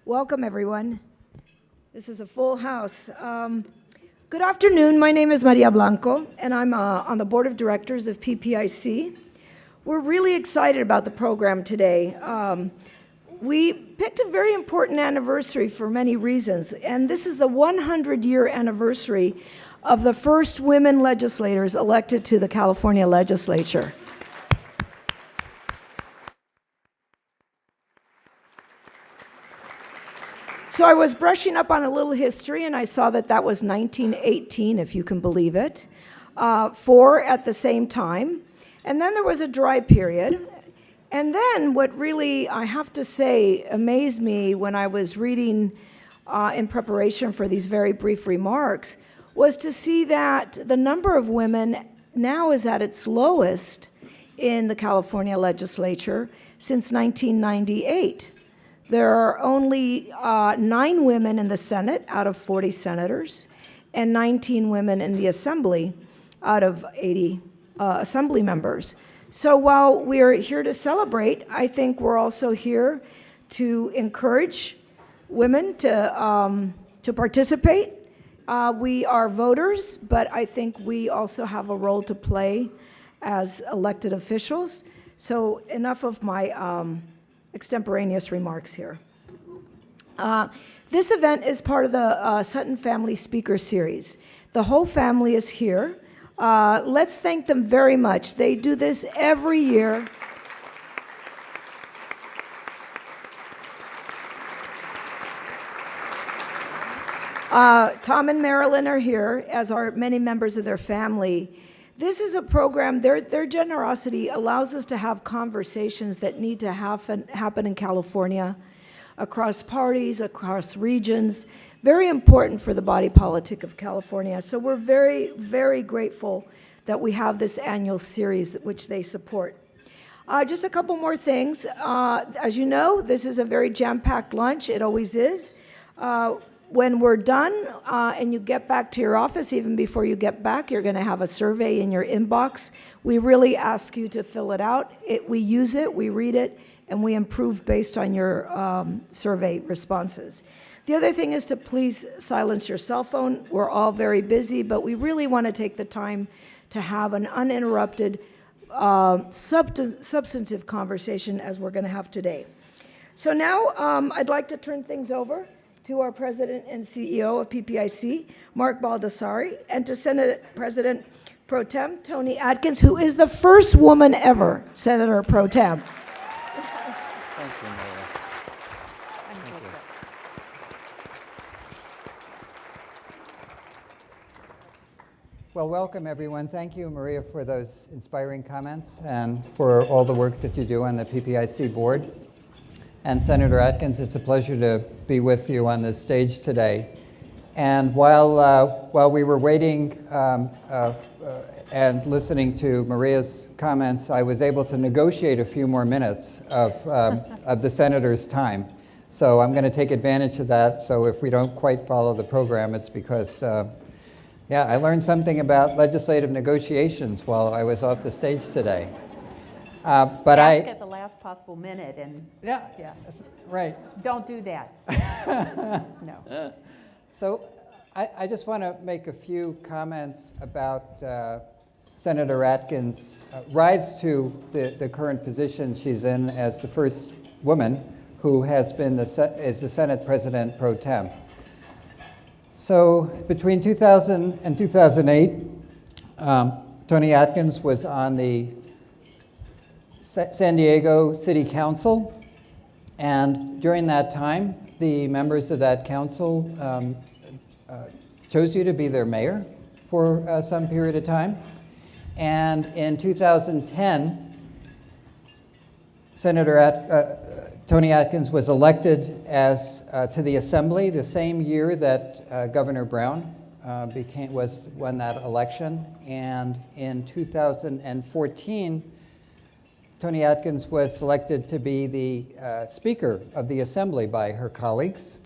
Welcome, everyone. This is a full house. Good afternoon. My name is Maria Blanco, and I'm on the board of directors of PPIC. We're really excited about the program today. We picked a very important anniversary for many reasons, and this is the 100-year anniversary of the first women legislators elected to the California Legislature. So I was brushing up on a little history, and I saw that that was 1918, if you can believe it, 4 at the same time. And then there was a dry period. And then what really, I have to say, amazed me when I was reading in preparation for these very brief remarks was to see that the number of women now is at its lowest in the California Legislature since 1998. There are only 9 women in the Senate out of 40 senators, and 19 women in the Assembly out of 80 Assembly members. So while we're here to celebrate, I think we're also here to encourage women to participate. We are voters, but I think we also have a role to play as elected officials. So enough of my extemporaneous remarks here. This event is part of the Sutton Family Speaker Series. The whole family is here. Let's thank them very much. They do this every year. Tom and Marilyn are here, as are many members of their family. This is a program, their generosity allows us to have conversations that need to happen in California, across parties, across regions, very important for the body politic of California. So we're very, very grateful that we have this annual series which they support. Just a couple more things. As you know, this is a very jam-packed lunch. It always is. When we're done and you get back to your office, even before you get back, you're going to have a survey in your inbox. We really ask you to fill it out. We use it, we read it, and we improve based on your survey responses. The other thing is to please silence your cell phone. We're all very busy, but we really want to take the time to have an uninterrupted, substantive conversation as we're going to have today. So now I'd like to turn things over to our President and CEO of PPIC, Mark Baldassare, and to Senate President Pro Tem, Toni Atkins, who is the first woman ever Senator Pro Tem. Thank you, Maria. Thank you. Well, welcome, everyone. Thank you, Maria, for those inspiring comments and for all the work that you do on the PPIC board. And Senator Atkins, it's a pleasure to be with you on this stage today. And while we were waiting and listening to Maria's comments, I was able to negotiate a few more minutes of the senator's time. So I'm going to take advantage of that. So if we don't quite follow the program, it's because, yeah, I learned something about legislative negotiations while I was off the stage today. But ask at the last possible minute and yeah, right. Don't do that. No. So I just want to make a few comments about Senator Atkins' rise to the current position she's in as the first woman who has been is the Senate President Pro Tem. So between 2000 and 2008, Toni Atkins was on the San Diego City Council, and during that time, the members of that council chose you to be their mayor for some period of time. And in 2010, Toni Atkins was elected to the Assembly the same year that Governor Brown won that election. And in 2014, Toni Atkins was selected to be the Speaker of the Assembly by her colleagues.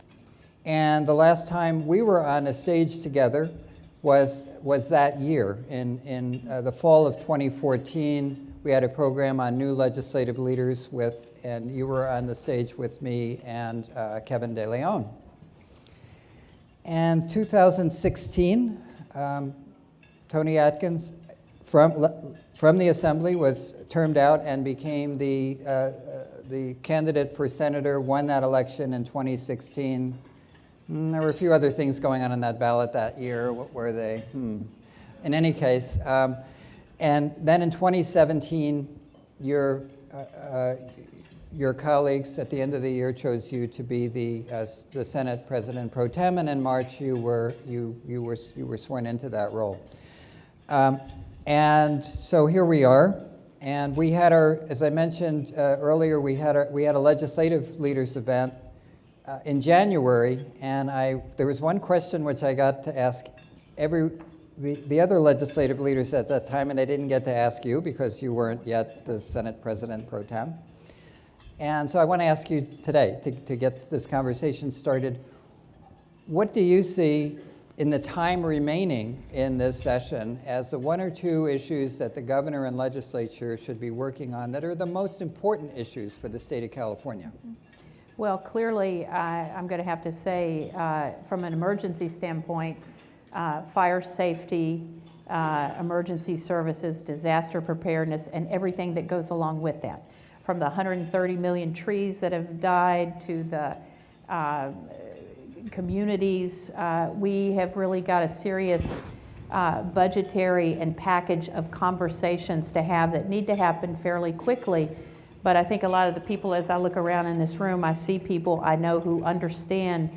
And the last time we were on a stage together was that year. In the fall of 2014, we had a program on new legislative leaders and you were on the stage with me and Kevin De Leon. And 2016, Toni Atkins from the Assembly was termed out and became the candidate for senator, won that election in 2016. There were a few other things going on that ballot that year. What were they? In any case, and then in 2017, your colleagues at the end of the year chose you to be the Senate President pro tem, and in March you were sworn into that role. And so here we are, and we had as I mentioned earlier, we had a legislative leaders event in January, and there was one question which I got to ask the other legislative leaders at that time, and I didn't get to ask you because you weren't yet the Senate President pro tem. And so I want to ask you today, to get this conversation started, what do you see in the time remaining in this session as the one or two issues that the governor and legislature should be working on that are the most important issues for the state of California? Well, clearly, I'm going to have to say, from an emergency standpoint, fire safety, emergency services, disaster preparedness, and everything that goes along with that. From the 130 million trees that have died to the communities, we have really got a serious budgetary and package of conversations to have that need to happen fairly quickly. But I think a lot of the people, as I look around in this room, I see people I know who understand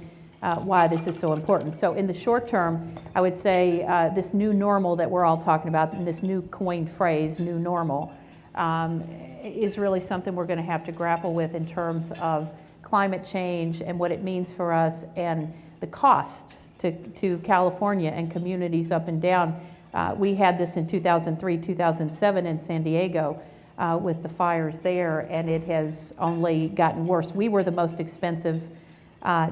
why this is so important. So in the short term, I would say this new normal that we're all talking about, and this new coined phrase, new normal, is really something we're going to have to grapple with in terms of climate change and what it means for us and the cost to California and communities up and down. We had this in 2003, 2007 in San Diego with the fires there, and it has only gotten worse. We were the most expensive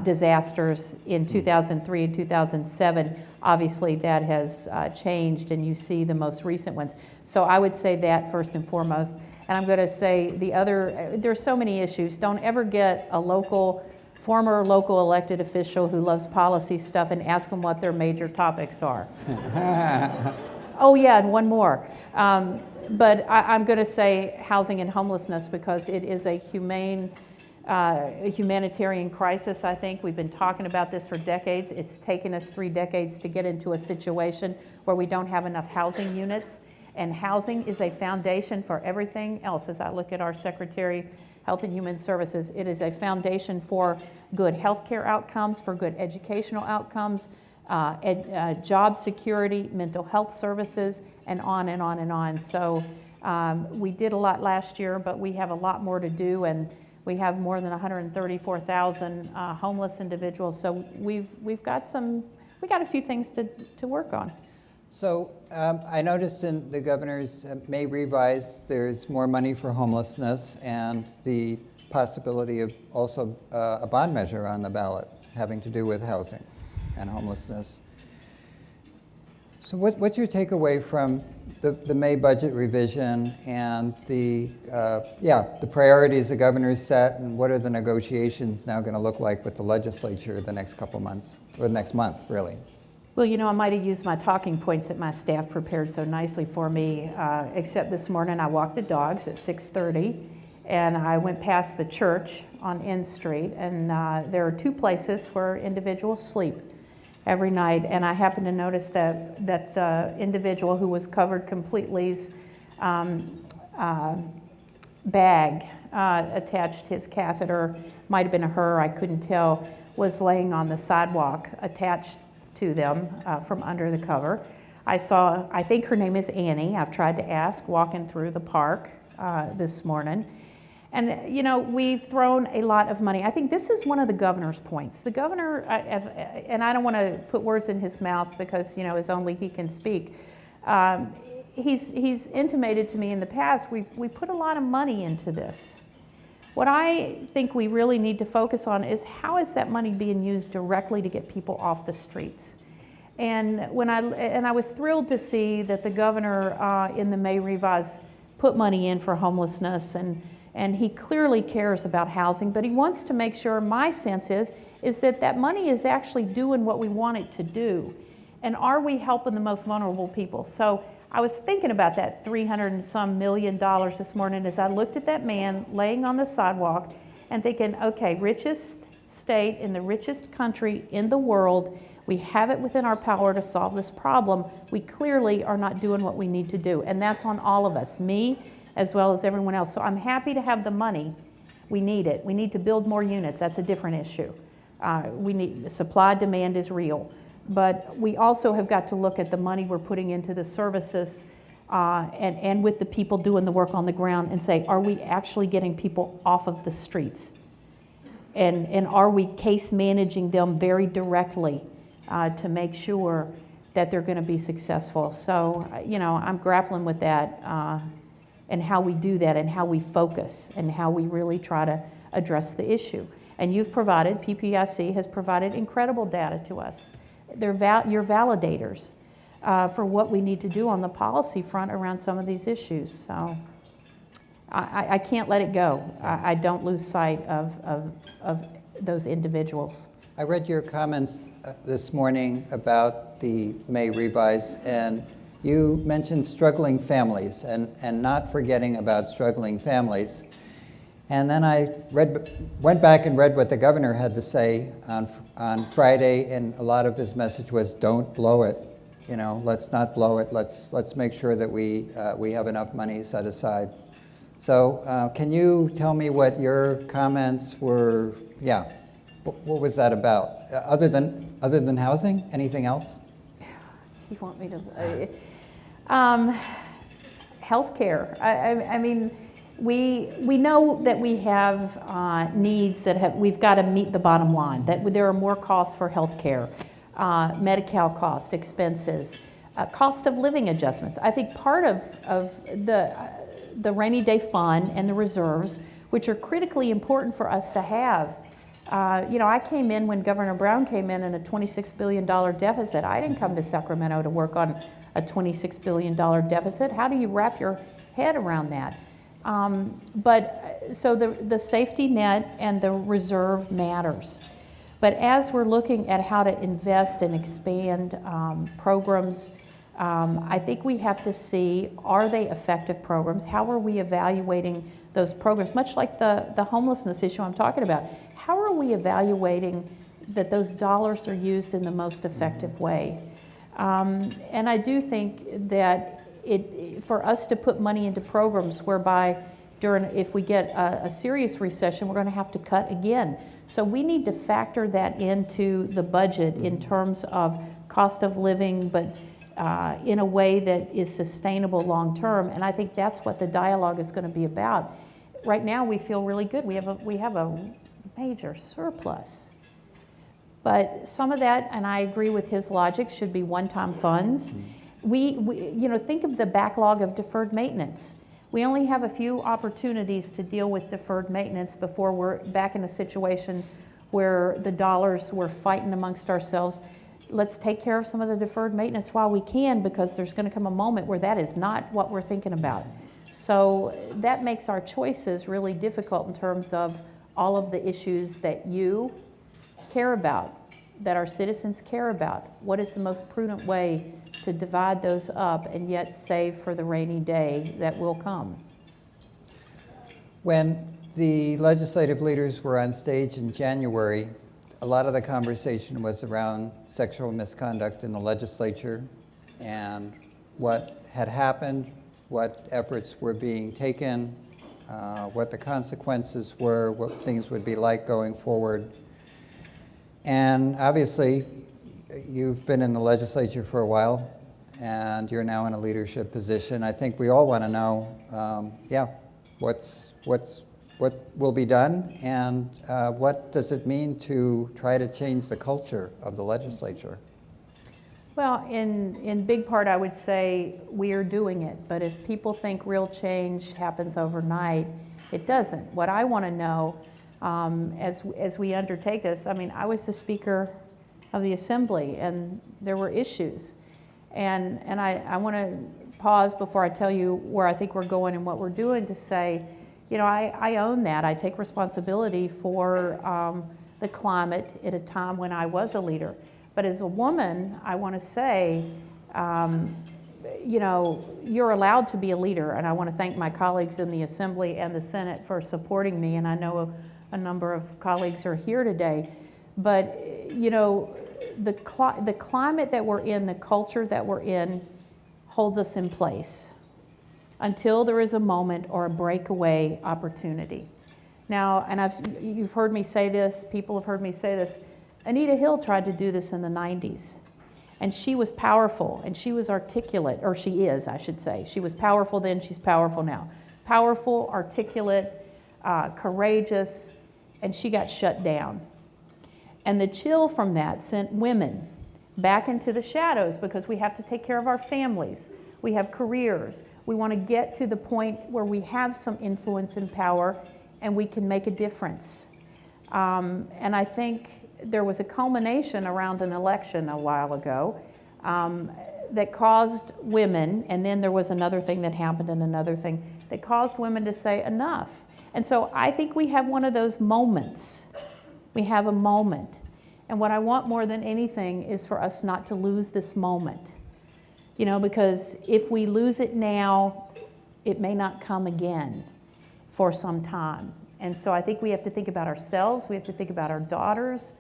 disasters in 2003 and 2007. Obviously that has changed, and you see the most recent ones. So I would say that first and foremost. And I'm going to say there's so many issues. Don't ever get a former local elected official who loves policy stuff and ask them what their major topics are. Oh yeah, and one more. But I'm going to say housing and homelessness because it is a humanitarian crisis, I think. We've been talking about this for decades. It's taken us 3 decades to get into a situation where we don't have enough housing units. And housing is a foundation for everything else. As I look at our Secretary of Health and Human Services, it is a foundation for good healthcare outcomes, for good educational outcomes, job security, mental health services, and on and on and on. So we did a lot last year, but we have a lot more to do, and we have more than 134,000 homeless individuals. So we got a few things to work on. So I noticed in the governor's May revise, there's more money for homelessness and the possibility of also a bond measure on the ballot having to do with housing and homelessness. So what's your takeaway from the May budget revision and the priorities the governor's set, and what are the negotiations now going to look like with the legislature the next couple months, or the next month, really? Well, you know, I might have used my talking points that my staff prepared so nicely for me, except this morning I walked the dogs at 6:30, and I went past the church on N Street, and there are 2 places where individuals sleep every night, and I happened to notice that the individual who was covered completely's bag attached, his catheter, might have been her, I couldn't tell, was laying on the sidewalk attached to them from under the cover. I think her name is Annie. I've tried to ask, walking through the park this morning. And, you know, we've thrown a lot of money. I think this is one of the governor's points. The governor, and I don't want to put words in his mouth because, you know, as only he can speak. He's intimated to me in the past, we put a lot of money into this. What I think we really need to focus on is how is that money being used directly to get people off the streets? And I was thrilled to see that the governor in the May revise put money in for homelessness, and he clearly cares about housing, but he wants to make sure, my sense is that that money is actually doing what we want it to do. And are we helping the most vulnerable people? So I was thinking about that $300 and some million this morning as I looked at that man laying on the sidewalk and thinking, okay, richest state in the richest country in the world, we have it within our power to solve this problem. We clearly are not doing what we need to do. And that's on all of us, me as well as everyone else. So I'm happy to have the money. We need it. We need to build more units. That's a different issue. We need, supply demand is real. But we also have got to look at the money we're putting into the services and with the people doing the work on the ground and say, are we actually getting people off of the streets? And are we case managing them very directly to make sure that they're going to be successful? So, you know, I'm grappling with that and how we do that and how we focus and how we really try to address the issue. And you've provided, PPIC has provided incredible data to us. They're your validators for what we need to do on the policy front around some of these issues. So I can't let it go. I don't lose sight of those individuals. I read your comments this morning about the May revise, and you mentioned struggling families and not forgetting about struggling families. And then I went back and read what the governor had to say on Friday, and a lot of his message was, don't blow it. You know, let's not blow it. Let's make sure that we have enough money set aside. So can you tell me what your comments were? Yeah, what was that about? Other than housing, anything else? You want me to? Healthcare. I mean, we know that we have needs that we've got to meet the bottom line. That there are more costs for healthcare, Medi-Cal cost, expenses, cost of living adjustments. I think part of the rainy day fund and the reserves, which are critically important for us to have. You know, I came in when Governor Brown came in a $26 billion deficit. I didn't come to Sacramento to work on a $26 billion deficit. How do you wrap your head around that? So the safety net and the reserve matters. But as we're looking at how to invest and expand programs, I think we have to see, are they effective programs? How are we evaluating those programs? Much like the homelessness issue I'm talking about. How are we evaluating that those dollars are used in the most effective way? And I do think that for us to put money into programs whereby if we get a serious recession, we're going to have to cut again. So we need to factor that into the budget in terms of cost of living, but in a way that is sustainable long term. And I think that's what the dialogue is going to be about. Right now, we feel really good. We have a major surplus. But some of that, and I agree with his logic, should be one-time funds. We think of the backlog of deferred maintenance. We only have a few opportunities to deal with deferred maintenance before we're back in a situation where the dollars, we're fighting amongst ourselves. Let's take care of some of the deferred maintenance while we can, because there's going to come a moment where that is not what we're thinking about. So that makes our choices really difficult in terms of all of the issues that you care about, that our citizens care about. What is the most prudent way to divide those up and yet save for the rainy day that will come? When the legislative leaders were on stage in January, a lot of the conversation was around sexual misconduct in the legislature and what had happened, what efforts were being taken, what the consequences were, what things would be like going forward. And obviously, you've been in the legislature for a while, and you're now in a leadership position. I think we all want to know, what will be done, and what does it mean to try to change the culture of the legislature? Well, in big part, I would say we are doing it. But if people think real change happens overnight, it doesn't. What I want to know, as we undertake this, I mean, I was the Speaker of the Assembly, and there were issues. And I want to pause before I tell you where I think we're going and what we're doing to say, you know, I own that. I take responsibility for the climate at a time when I was a leader. But as a woman, I want to say, you know, you're allowed to be a leader, and I want to thank my colleagues in the Assembly and the Senate for supporting me, and I know a number of colleagues are here today. But, you know, the climate that we're in, the culture that we're in, holds us in place until there is a moment or a breakaway opportunity. Now, and you've heard me say this, people have heard me say this, Anita Hill tried to do this in the 90s. And she was powerful, and she was articulate, or she is, I should say. She was powerful then, she's powerful now. Powerful, articulate, courageous, and she got shut down. And the chill from that sent women back into the shadows because we have to take care of our families. We have careers. We want to get to the point where we have some influence and power and we can make a difference. And I think there was a culmination around an election a while ago that caused women, and then there was another thing that happened and another thing that caused women to say enough. And so I think we have one of those moments. We have a moment. And what I want more than anything is for us not to lose this moment. You know, because if we lose it now, it may not come again for some time. And so I think we have to think about ourselves. We have to think about our daughters,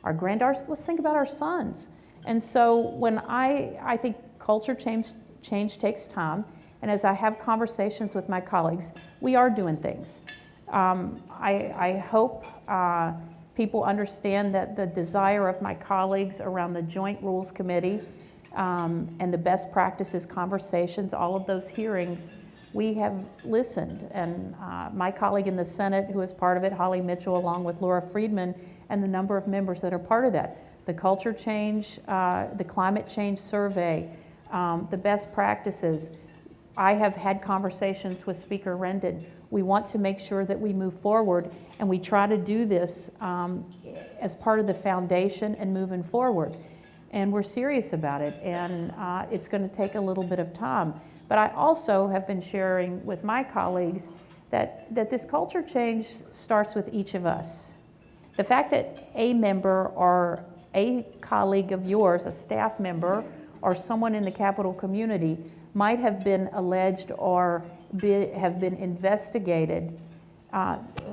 our granddaughters. Let's think about our sons. And so when I think culture change takes time. And as I have conversations with my colleagues, we are doing things. I hope people understand that the desire of my colleagues around the Joint Rules Committee and the best practices conversations, all of those hearings, we have listened. And my colleague in the Senate who is part of it, Holly Mitchell, along with Laura Friedman, and the number of members that are part of that. The culture change, the climate change survey, the best practices. I have had conversations with Speaker Rendon. We want to make sure that we move forward, and we try to do this as part of the foundation and moving forward. And we're serious about it, and it's going to take a little bit of time. But I also have been sharing with my colleagues that this culture change starts with each of us. The fact that a member or a colleague of yours, a staff member, or someone in the Capitol community might have been alleged or have been investigated,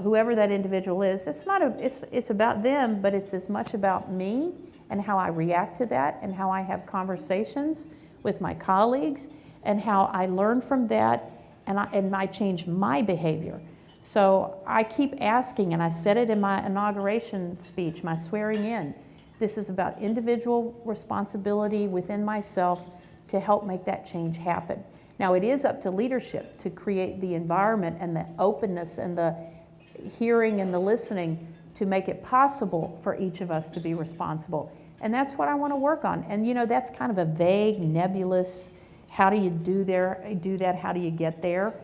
whoever that individual is, it's about them, but it's as much about me and how I react to that and how I have conversations with my colleagues and how I learn from that and I change my behavior. So I keep asking, and I said it in my inauguration speech, my swearing in, this is about individual responsibility within myself to help make that change happen. Now it is up to leadership to create the environment and the openness and the hearing and the listening to make it possible for each of us to be responsible. And that's what I want to work on. And you know, that's kind of a vague, nebulous, how do you do that, how do you get there,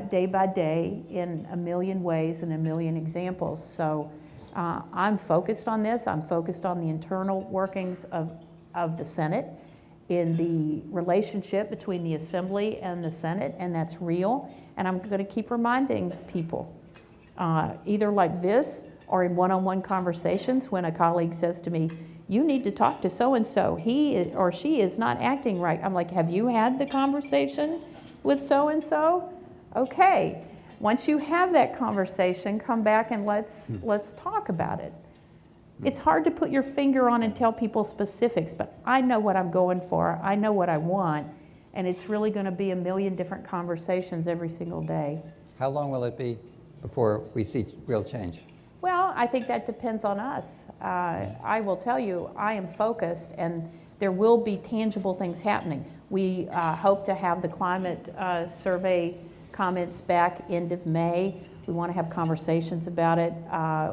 day by day in a million ways and a million examples. So I'm focused on this. I'm focused on the internal workings of the Senate, in the relationship between the Assembly and the Senate, and that's real. And I'm going to keep reminding people, either like this or in one-on-one conversations when a colleague says to me, you need to talk to so-and-so, he or she is not acting right. I'm like, have you had the conversation with so-and-so? Okay, once you have that conversation, come back and let's talk about it. It's hard to put your finger on and tell people specifics, but I know what I'm going for, I know what I want, and it's really going to be a million different conversations every single day. How long will it be before we see real change? Well, I think that depends on us. I will tell you, I am focused, and there will be tangible things happening. We hope to have the climate survey comments back end of May. We want to have conversations about it.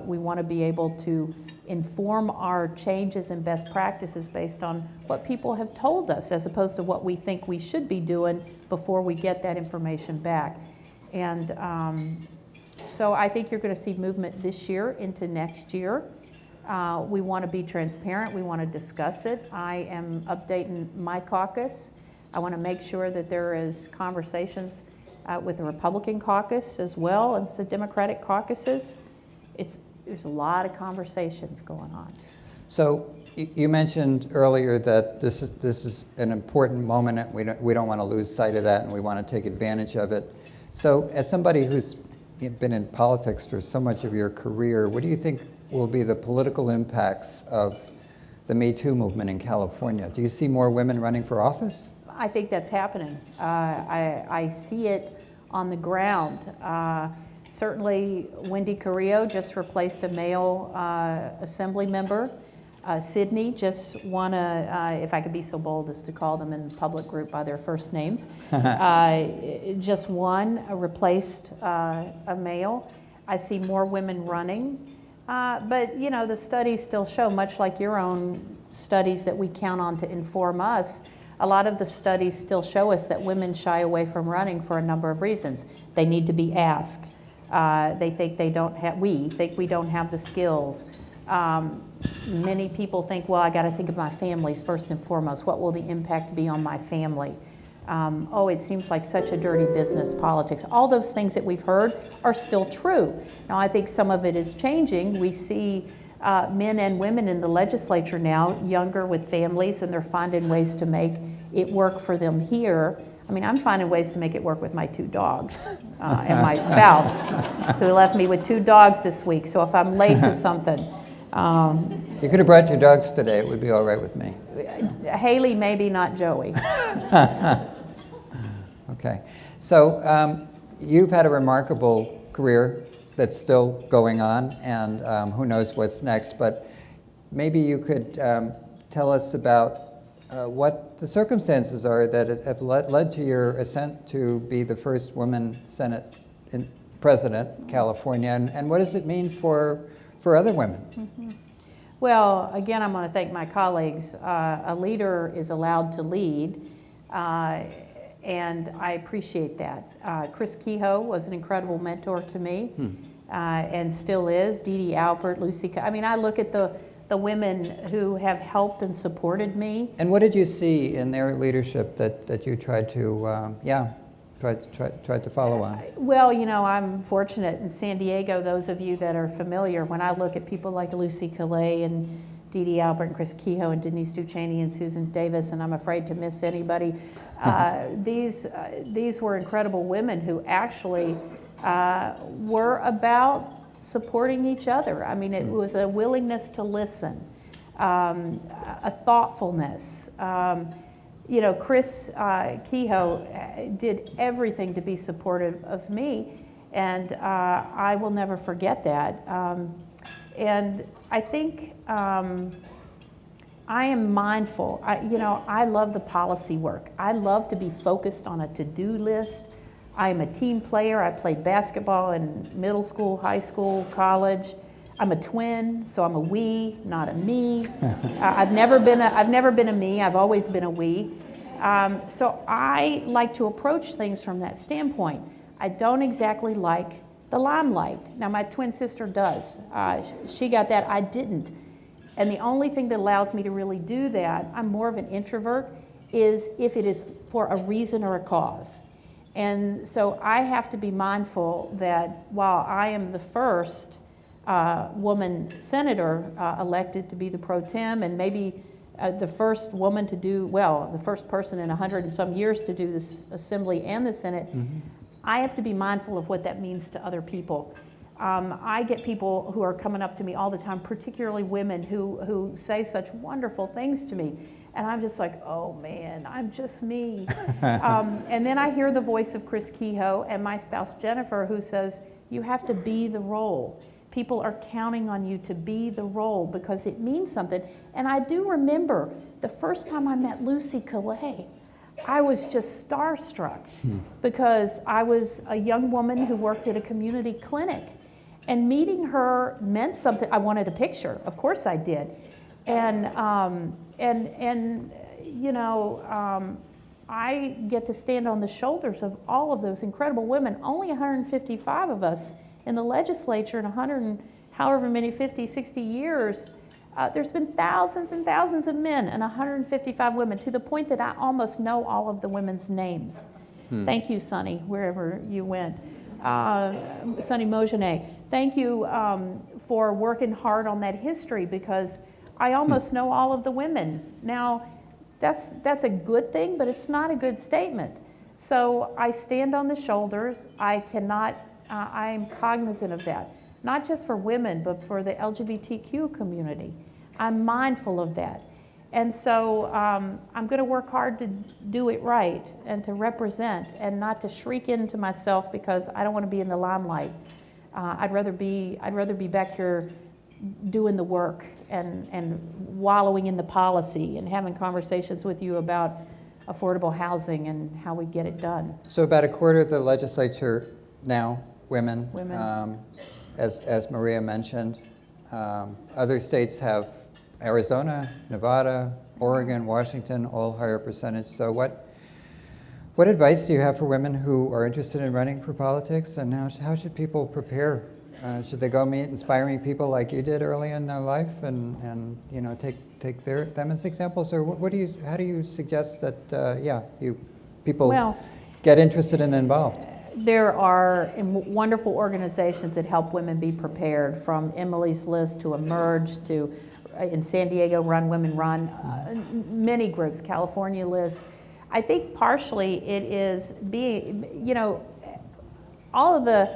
We want to be able to inform our changes and best practices based on what people have told us, as opposed to what we think we should be doing before we get that information back. And so I think you're going to see movement this year into next year. We want to be transparent. We want to discuss it. I am updating my caucus I want to make sure that there is conversations with the Republican caucus as well as the Democratic caucuses. There's a lot of conversations going on. So you mentioned earlier that this is an important moment, and we don't want to lose sight of that, and we want to take advantage of it. So as somebody who's been in politics for so much of your career, what do you think will be the political impacts of the MeToo movement in California? Do you see more women running for office? I think that's happening. I see it on the ground. Certainly, Wendy Carrillo just replaced a male assembly member. Sydney just won if I could be so bold as to call them in the public group by their first names, just replaced a male. I see more women running. But, you know, the studies still show, much like your own studies that we count on to inform us, a lot of the studies still show us that women shy away from running for a number of reasons. They need to be asked. They think we think we don't have the skills. Many people think, well, I got to think of my families first and foremost. What will the impact be on my family? It seems like such a dirty business, politics. All those things that we've heard are still true. Now, I think some of it is changing. We see men and women in the legislature now, younger with families, and they're finding ways to make it work for them here. I mean, I'm finding ways to make it work with my 2 dogs and my spouse, who left me with 2 dogs this week. So if I'm late to something, you could have brought your dogs today. It would be all right with me. Haley, maybe, not Joey. Okay. So you've had a remarkable career that's still going on, and who knows what's next. But maybe you could tell us about what the circumstances are that have led to your ascent to be the first woman Senate President in California, and what does it mean for other women? Mm-hmm. Well, again, I'm going to thank my colleagues. A leader is allowed to lead, and I appreciate that. Chris Kehoe was an incredible mentor to me, and still is. Dee Dee Albert, Lucy. I mean, I look at the women who have helped and supported me. And what did you see in their leadership that you tried to, tried to follow on? Well, you know, I'm fortunate in San Diego, those of you that are familiar, when I look at people like Lucy Calais and Dee Dee Albert and Chris Kehoe and Denise Ducheney and Susan Davis, and I'm afraid to miss anybody, these were incredible women who actually were about supporting each other. I mean, it was a willingness to listen, a thoughtfulness. You know, Chris Kehoe did everything to be supportive of me, and I will never forget that. And I think I am mindful. I love the policy work. I love to be focused on a to-do list. I am a team player. I played basketball in middle school, high school, college. I'm a twin, so I'm a we, not a me. I've never been a me. I've always been a we. So I like to approach things from that standpoint. I don't exactly like the limelight. Now, my twin sister does. She got that. I didn't. And the only thing that allows me to really do that, I'm more of an introvert, is if it is for a reason or a cause. And so I have to be mindful that while I am the first woman senator elected to be the pro tem, and maybe the first woman to do, the first person in 100 and some years to do this assembly and the Senate, I have to be mindful of what that means to other people. I get people who are coming up to me all the time, particularly women who say such wonderful things to me. And I'm just like, oh man, I'm just me. And then I hear the voice of Chris Kehoe and my spouse Jennifer, who says, you have to be the role. People are counting on you to be the role because it means something. And I do remember the first time I met Lucy Calais, I was just starstruck because I was a young woman who worked at a community clinic. And meeting her meant something. I wanted a picture. Of course I did. I get to stand on the shoulders of all of those incredible women. Only 155 of us in the legislature in 100 and however many, 50, 60 years. There's been thousands and thousands of men and 155 women, to the point that I almost know all of the women's names. Thank you, Sonny, wherever you went. Sonny Mogenet, thank you for working hard on that history, because I almost know all of the women. Now, that's a good thing, but it's not a good statement. So I stand on the shoulders. I am cognizant of that, not just for women, but for the LGBTQ community. I'm mindful of that. And so I'm going to work hard to do it right and to represent, and not to shriek into myself because I don't want to be in the limelight. I'd rather be back here doing the work and wallowing in the policy and having conversations with you about affordable housing and how we get it done. So about a quarter of the legislature now, women. As Maria mentioned. Other states have Arizona, Nevada, Oregon, Washington, all higher percentage. So what advice do you have for women who are interested in running for politics, and how should people prepare? Should they go meet inspiring people like you did early in their life, and you know, take them as examples, or how do you suggest that people get interested and involved? There are wonderful organizations that help women be prepared, from Emily's List to Emerge to in San Diego, Run Women Run, many groups, California List. I think partially it is being, you know, all of the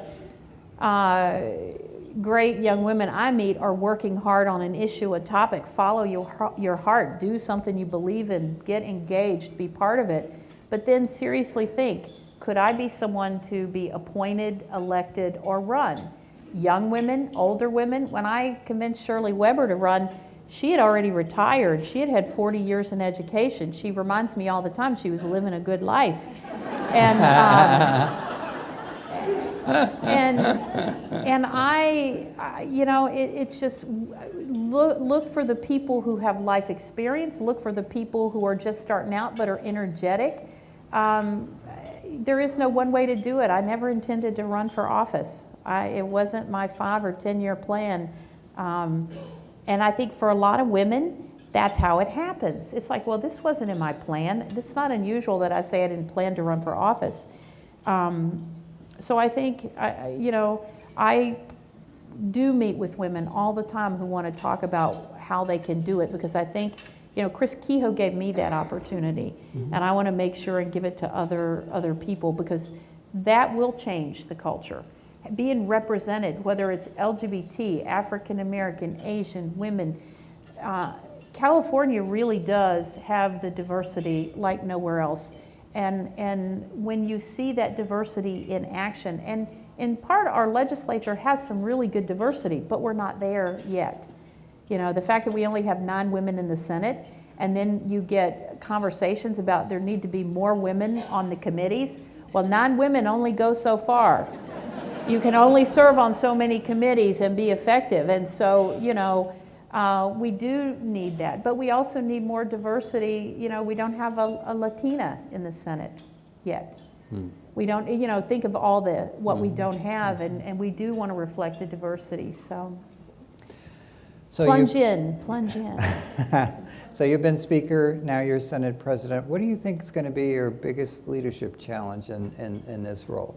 great young women I meet are working hard on an issue, a topic. Follow your heart, do something you believe in, get engaged, be part of it, but then seriously think, could I be someone to be appointed, elected, or run? Young women, older women. When I convinced Shirley Weber to run, she had already retired. She had had 40 years in education. She reminds me all the time she was living a good life. And and I you know, it's just look for the people who have life experience. Look for the people who are just starting out but are energetic. There is no one way to do it. I never intended to run for office. It wasn't my 5 or 10-year plan. And I think for a lot of women, that's how it happens. It's like, well, this wasn't in my plan. It's not unusual that I say I didn't plan to run for office. So I think, I do meet with women all the time who want to talk about how they can do it, because I think, you know, Chris Kehoe gave me that opportunity, and I want to make sure and give it to other people, because that will change the culture. Being represented, whether it's LGBT, African American, Asian, women, California really does have the diversity like nowhere else. And when you see that diversity in action, and in part our legislature has some really good diversity, but we're not there yet. You know, the fact that we only have 9 women in the Senate, and then you get conversations about there need to be more women on the committees. Well, 9 women only go so far. You can only serve on so many committees and be effective. And so, you know, we do need that. But we also need more diversity. You know, we don't have a Latina in the Senate yet. We don't, you know, think of all what we don't have, and we do want to reflect the diversity. So plunge in. So you've been Speaker, now you're Senate President. What do you think is going to be your biggest leadership challenge in this role?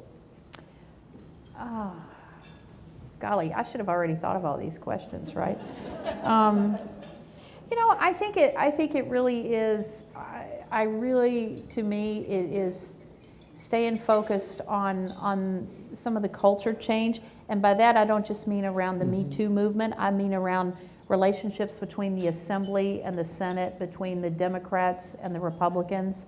Golly, I should have already thought of all these questions, right? You know, I think it really is. To me, it is staying focused on some of the culture change, and by that I don't just mean around the MeToo movement. I mean around relationships between the Assembly and the Senate, between the Democrats and the Republicans.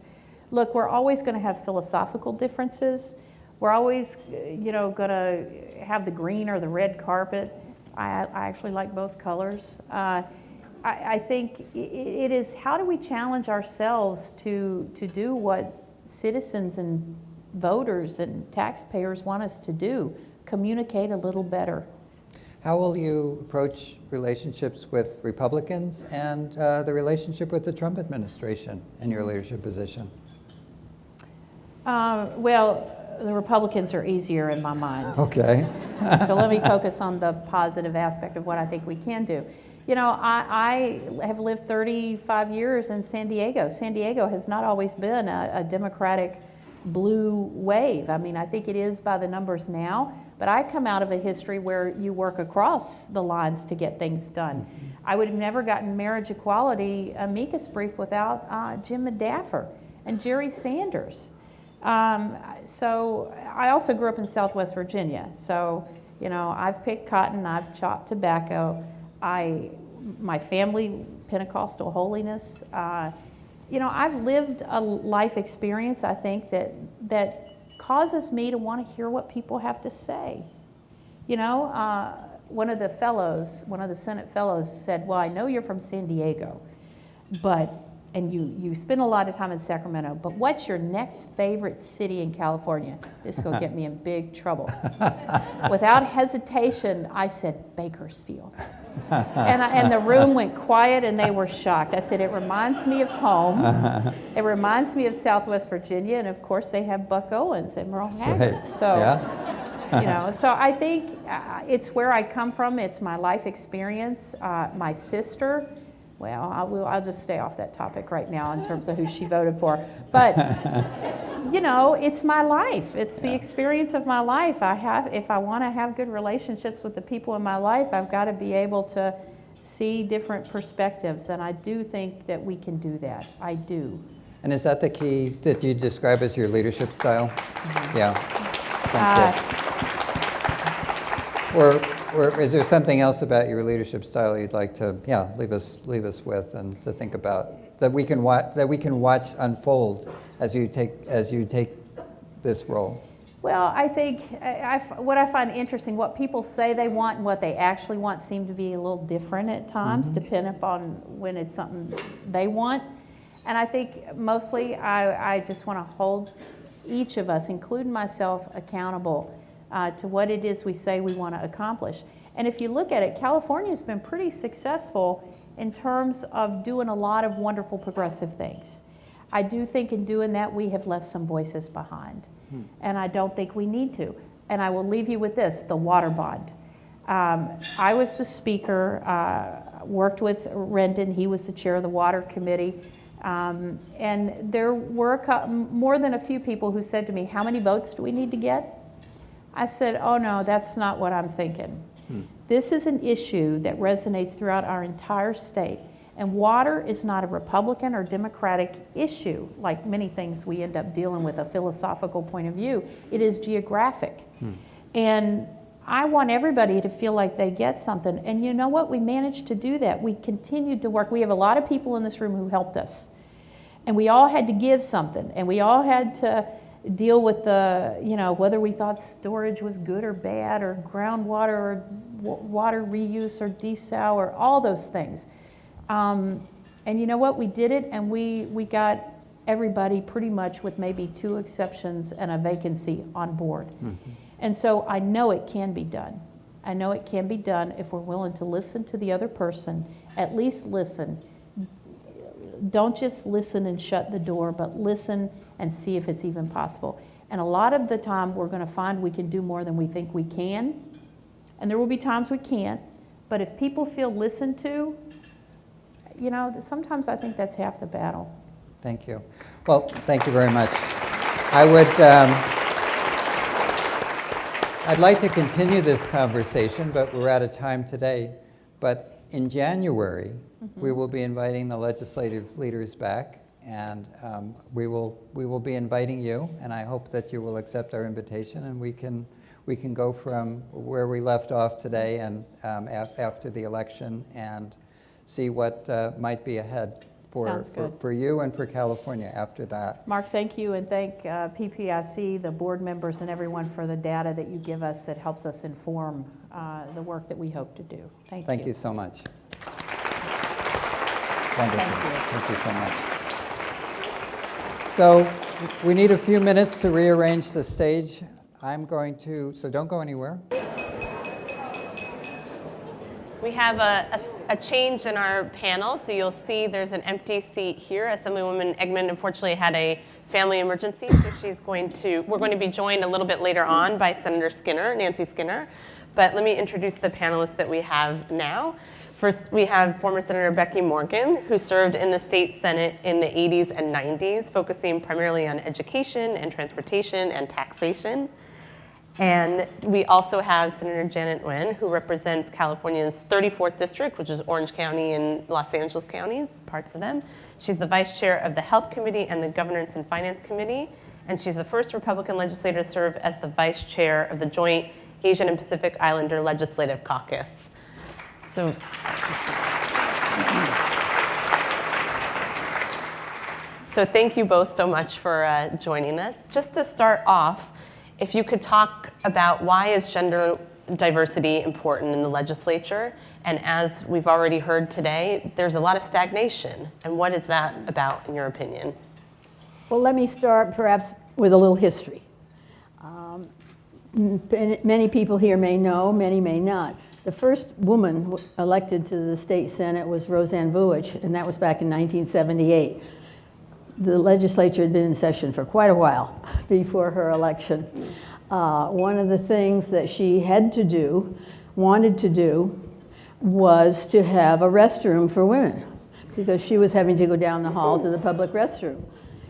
Look, we're always going to have philosophical differences. We're always, you know, going to have the green or the red carpet. I actually like both colors. I think it is, how do we challenge ourselves to do what citizens and voters and taxpayers want us to do? Communicate a little better. How will you approach relationships with Republicans and the relationship with the Trump administration in your leadership position? Well, the Republicans are easier in my mind. Okay. So let me focus on the positive aspect of what I think we can do. You know, I have lived 35 years in San Diego. San Diego has not always been a Democratic blue wave. I mean, I think it is by the numbers now, but I come out of a history where you work across the lines to get things done. I would have never gotten marriage equality amicus brief without Jim Medaffer and Jerry Sanders. So I also grew up in Southwest Virginia. So, you know, I've picked cotton, I've chopped tobacco. My family, Pentecostal holiness. You know, I've lived a life experience, I think, that causes me to want to hear what people have to say. You know, one of the Senate fellows said, well, I know you're from San Diego, and you spend a lot of time in Sacramento, but what's your next favorite city in California? This will get me in big trouble. Without hesitation, I said Bakersfield. And the room went quiet and they were shocked. I said, it reminds me of home. It reminds me of Southwest Virginia, and of course they have Buck Owens and Merle Haggard. Right. So, Yeah. you know, so I think it's where I come from. It's my life experience. My sister, well, I'll just stay off that topic right now in terms of who she voted for. But, you know, it's my life. It's the experience of my life. If I want to have good relationships with the people in my life, I've got to be able to see different perspectives. And I do think that we can do that. I do. And is that the key that you describe as your leadership style? Mm-hmm. Yeah. Thank you. Or is there something else about your leadership style you'd like to, leave us with and to think about that we can watch unfold as you take this role? Well, I think what I find interesting, what people say they want and what they actually want seem to be a little different at times, depending upon when it's something they want. And I think mostly I just want to hold each of us, including myself, accountable to what it is we say we want to accomplish. And if you look at it, California has been pretty successful in terms of doing a lot of wonderful progressive things. I do think in doing that we have left some voices behind. And I don't think we need to. And I will leave you with this, the water bond. I was the speaker, worked with Rendon, he was the chair of the water committee. And there were more than a few people who said to me, how many votes do we need to get? I said, oh no, that's not what I'm thinking. This is an issue that resonates throughout our entire state. And water is not a Republican or Democratic issue, like many things we end up dealing with, a philosophical point of view. It is geographic. And I want everybody to feel like they get something. And you know what? We managed to do that. We continued to work. We have a lot of people in this room who helped us. And we all had to give something. And we all had to deal with the, whether we thought storage was good or bad, or groundwater, or water reuse, or desal, or all those things. And you know what? We did it, and we got everybody pretty much, with maybe 2 exceptions and a vacancy, on board. And so I know it can be done. I know it can be done if we're willing to listen to the other person, at least listen. Don't just listen and shut the door, but listen and see if it's even possible. And a lot of the time we're going to find we can do more than we think we can. And there will be times we can't. But if people feel listened to, sometimes I think that's half the battle. Thank you. Well, thank you very much. I'd like to continue this conversation, but we're out of time today. But in January, we will be inviting the legislative leaders back, and we will be inviting you, and I hope that you will accept our invitation, and we can go from where we left off today and after the election and see what might be ahead for you and for California after that. Mark, thank you, and thank PPIC, the board members, and everyone for the data that you give us that helps us inform the work that we hope to do. Thank you. Thank you so much. Wonderful. Thank you so much. So we need a few minutes to rearrange the stage. So don't go anywhere. We have a change in our panel, so you'll see there's an empty seat here. Assemblywoman Eggman unfortunately had a family emergency, so we're going to be joined a little bit later on by Senator Skinner, Nancy Skinner. But let me introduce the panelists that we have now. First, we have former Senator Becky Morgan, who served in the state Senate in the 80s and 90s, focusing primarily on education and transportation and taxation. And we also have Senator Janet Nguyen, who represents California's 34th district, which is Orange County and Los Angeles counties, parts of them. She's the vice chair of the Health Committee and the Governance and Finance Committee, and she's the first Republican legislator to serve as the vice chair of the Joint Asian and Pacific Islander Legislative Caucus. So, thank you both so much for joining us. Just to start off, if you could talk about why is gender diversity important in the legislature? And as we've already heard today, there's a lot of stagnation. And what is that about, in your opinion? Well, let me start perhaps with a little history. Many people here may know, many may not. The first woman elected to the state Senate was Roseanne Vuitch, and that was back in 1978. The legislature had been in session for quite a while before her election. One of the things that she had to do, wanted to do, was to have a restroom for women, because she was having to go down the hall to the public restroom.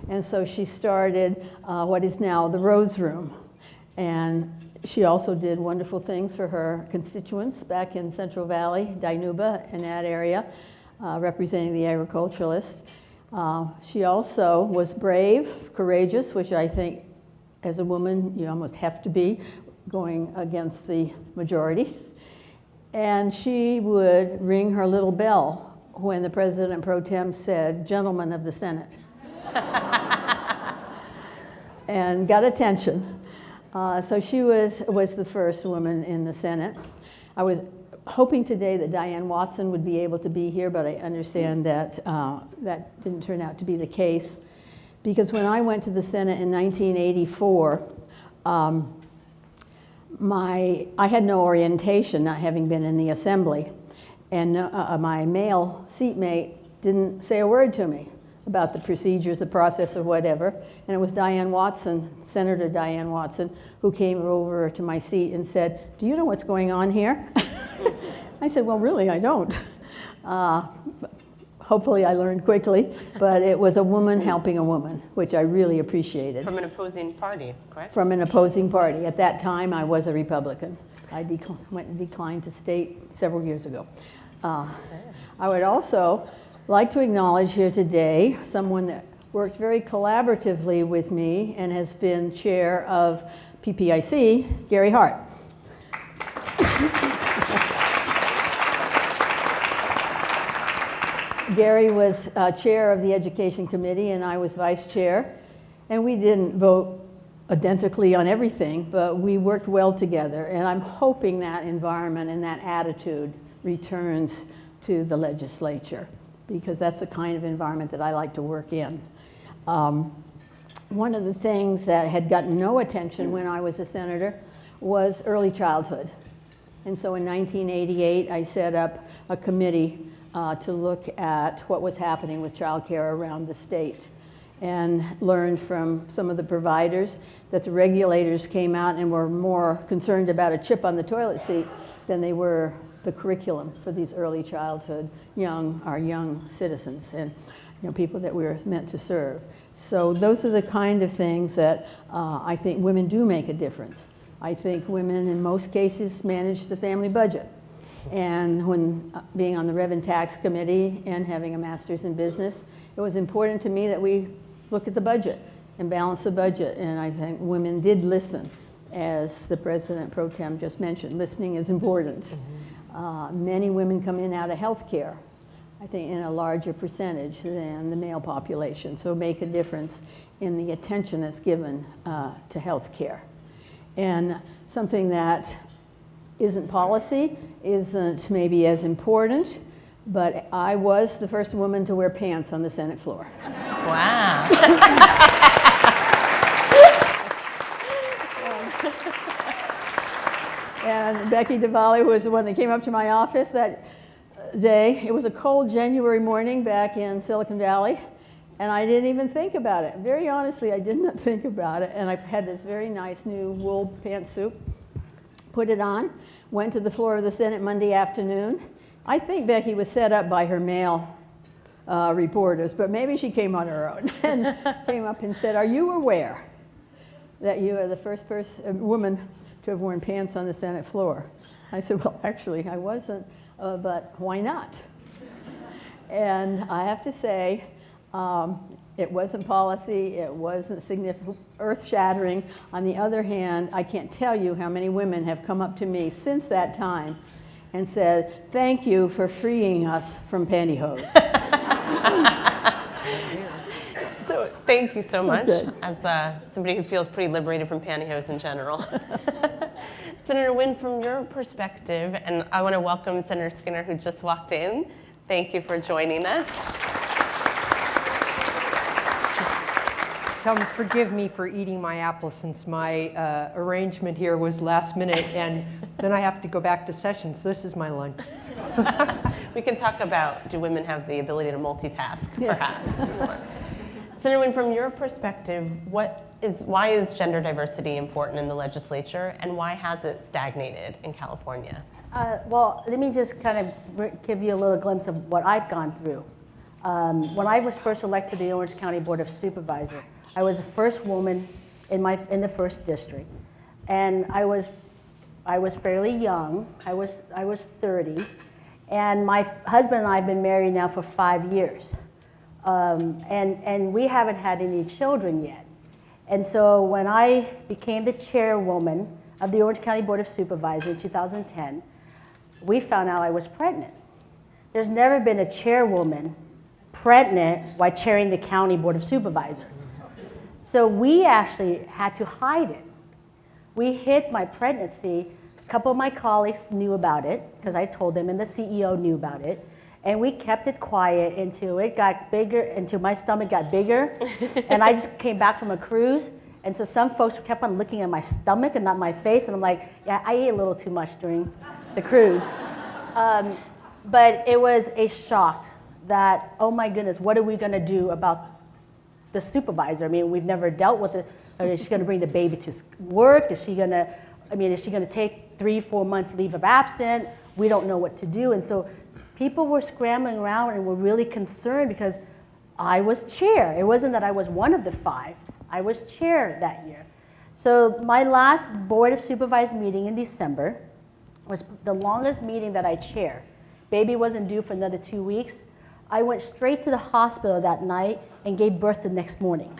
And so she started what is now the Rose Room. And she also did wonderful things for her constituents back in Central Valley, Dinuba, in that area, representing the agriculturalists. She also was brave, courageous, which I think as a woman you almost have to be, going against the majority. And she would ring her little bell when the president pro tem said, "Gentlemen of the Senate," and got attention. So she was the first woman in the Senate. I was hoping today that Diane Watson would be able to be here, but I understand that that didn't turn out to be the case. Because when I went to the Senate in 1984, I had no orientation, not having been in the assembly. And my male seatmate didn't say a word to me about the procedures, the process, or whatever. And it was Diane Watson, Senator Diane Watson, who came over to my seat and said, "Do you know what's going on here?" I said, "Well, really, I don't." Hopefully I learned quickly, but it was a woman helping a woman, which I really appreciated. From an opposing party, correct? From an opposing party. At that time, I was a Republican. I went and declined to state several years ago. I would also like to acknowledge here today someone that worked very collaboratively with me and has been chair of PPIC, Gary Hart. Gary was chair of the Education Committee and I was vice chair. And we didn't vote identically on everything, but we worked well together. And I'm hoping that environment and that attitude returns to the legislature, because that's the kind of environment that I like to work in. One of the things that had gotten no attention when I was a senator was early childhood. And so in 1988, I set up a committee to look at what was happening with childcare around the state, and learned from some of the providers that the regulators came out and were more concerned about a chip on the toilet seat than they were the curriculum for these early childhood our young citizens and people that we were meant to serve. So those are the kind of things that I think women do make a difference. I think women in most cases manage the family budget. And when being on the Rev and Tax Committee and having a master's in business, it was important to me that we look at the budget and balance the budget. And I think women did listen, as the President Pro Tem just mentioned. Listening is important. Many women come in out of healthcare, I think in a larger percentage than the male population, so make a difference in the attention that's given to healthcare. And something that isn't policy, isn't maybe as important, but I was the first woman to wear pants on the Senate floor. Wow. And Becky DeValle was the one that came up to my office that day. It was a cold January morning back in Silicon Valley, and I didn't even think about it. Very honestly, I did not think about it, and I had this very nice new wool pantsuit, put it on, went to the floor of the Senate Monday afternoon, I think Becky was set up by her male reporters, but maybe she came on her own and came up and said, "Are you aware that you are the first woman to have worn pants on the Senate floor?" I said, "Well, actually, I wasn't, but why not?" And I have to say, it wasn't policy, it wasn't significant, earth-shattering. On the other hand, I can't tell you how many women have come up to me since that time and said, "Thank you for freeing us from pantyhose." So thank you so much, Okay. as somebody who feels pretty liberated from pantyhose in general. Senator Wynn, from your perspective, and I want to welcome Senator Skinner, who just walked in. Thank you for joining us. Forgive me for eating my apple since my arrangement here was last minute, and then I have to go back to session, so this is my lunch. We can talk about, do women have the ability to multitask, perhaps? Senator Wynn, from your perspective, why is gender diversity important in the legislature, and why has it stagnated in California? Well, let me just kind of give you a little glimpse of what I've gone through. When I was first elected to the Orange County Board of Supervisors, I was the first woman in the first district, and I was fairly young. I was 30, and my husband and I have been married now for 5 years, and we haven't had any children yet. And so when I became the chairwoman of the Orange County Board of Supervisors in 2010, we found out I was pregnant. There's never been a chairwoman pregnant while chairing the County Board of Supervisors. So we actually had to hide it. We hid my pregnancy. A couple of my colleagues knew about it because I told them, and the CEO knew about it. And we kept it quiet until it got bigger, until my stomach got bigger. And I just came back from a cruise. And so some folks kept on looking at my stomach and not my face. And I'm like, yeah, I ate a little too much during the cruise. But it was a shock that, oh my goodness, what are we going to do about the supervisor? I mean, we've never dealt with it. Is she going to bring the baby to work? Is she going to take 3-4 months leave of absence? We don't know what to do. And so people were scrambling around and were really concerned because I was chair. It wasn't that I was one of the 5. I was chair that year. So my last Board of Supervisors meeting in December was the longest meeting that I chaired. Baby wasn't due for another 2 weeks. I went straight to the hospital that night and gave birth the next morning.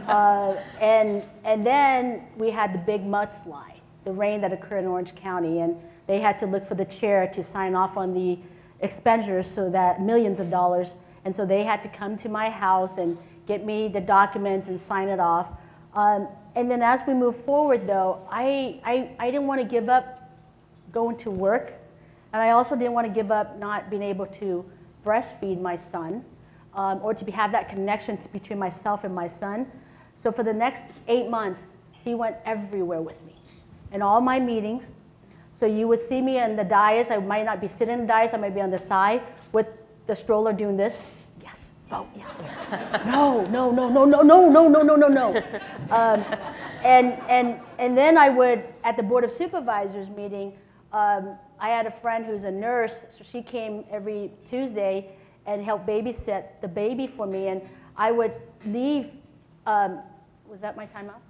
And then we had the big mudslide, the rain that occurred in Orange County, and they had to look for the chair to sign off on the expenditures, so that millions of dollars, and so they had to come to my house and get me the documents and sign it off. And then as we move forward, though, I didn't want to give up going to work, and I also didn't want to give up not being able to breastfeed my son, or to have that connection between myself and my son. So for the next 8 months, he went everywhere with me, in all my meetings. So you would see me on the dais. I might not be sitting on the dais. I might be on the side with the stroller doing this. Yes, vote, yes. No, no, no, no, no, no, no, no, no, no, no. And then I would, at the Board of Supervisors meeting, I had a friend who's a nurse, so she came every Tuesday and helped babysit the baby for me, and I would leave. Was that my time up?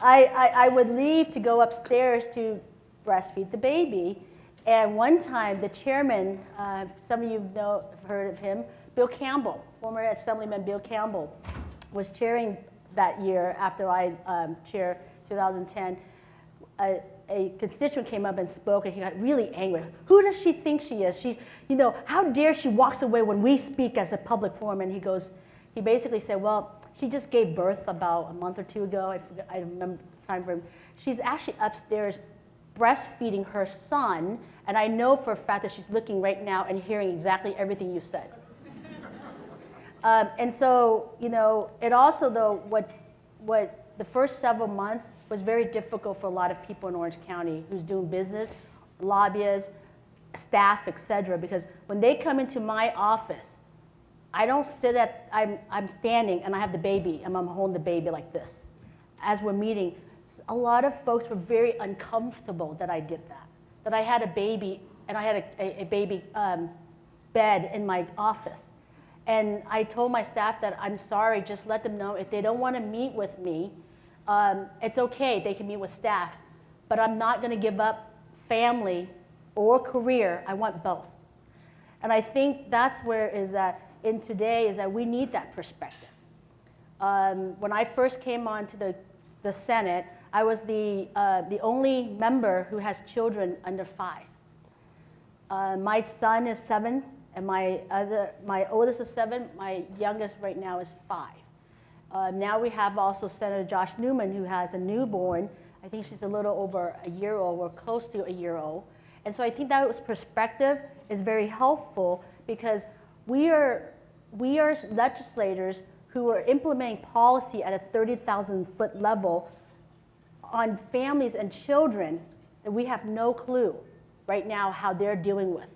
I would leave to go upstairs to breastfeed the baby, and one time the chairman, some of you have heard of him, Bill Campbell, former Assemblyman Bill Campbell, was chairing that year after I chaired 2010. A constituent came up and spoke, and he got really angry. Who does she think she is? She's, how dare she walks away when we speak as a public forum? And he basically said, well, she just gave birth about a month or 2 ago. I remember the time frame. She's actually upstairs breastfeeding her son, and I know for a fact that she's looking right now and hearing exactly everything you said. And so, it also, though, what the first several months was very difficult for a lot of people in Orange County who's doing business, lobbyists, staff, etc. Because when they come into my office, I don't sit I'm standing and I have the baby and I'm holding the baby like this. As we're meeting, a lot of folks were very uncomfortable that I did that. that I had a baby, and I had a baby bed in my office. And I told my staff that I'm sorry, just let them know if they don't want to meet with me, it's okay, they can meet with staff. But I'm not going to give up family or career. I want both. And I think that's where is that in today is that we need that perspective. When I first came on to the Senate, I was the only member who has children under 5. My son is 7, and my oldest is 7. My youngest right now is 5. Now we have also Senator Josh Newman, who has a newborn. I think she's a little over a year old, or close to a year old. And so I think that perspective is very helpful, because we are legislators who are implementing policy at a 30,000-foot level on families and children that we have no clue right now how they're dealing with.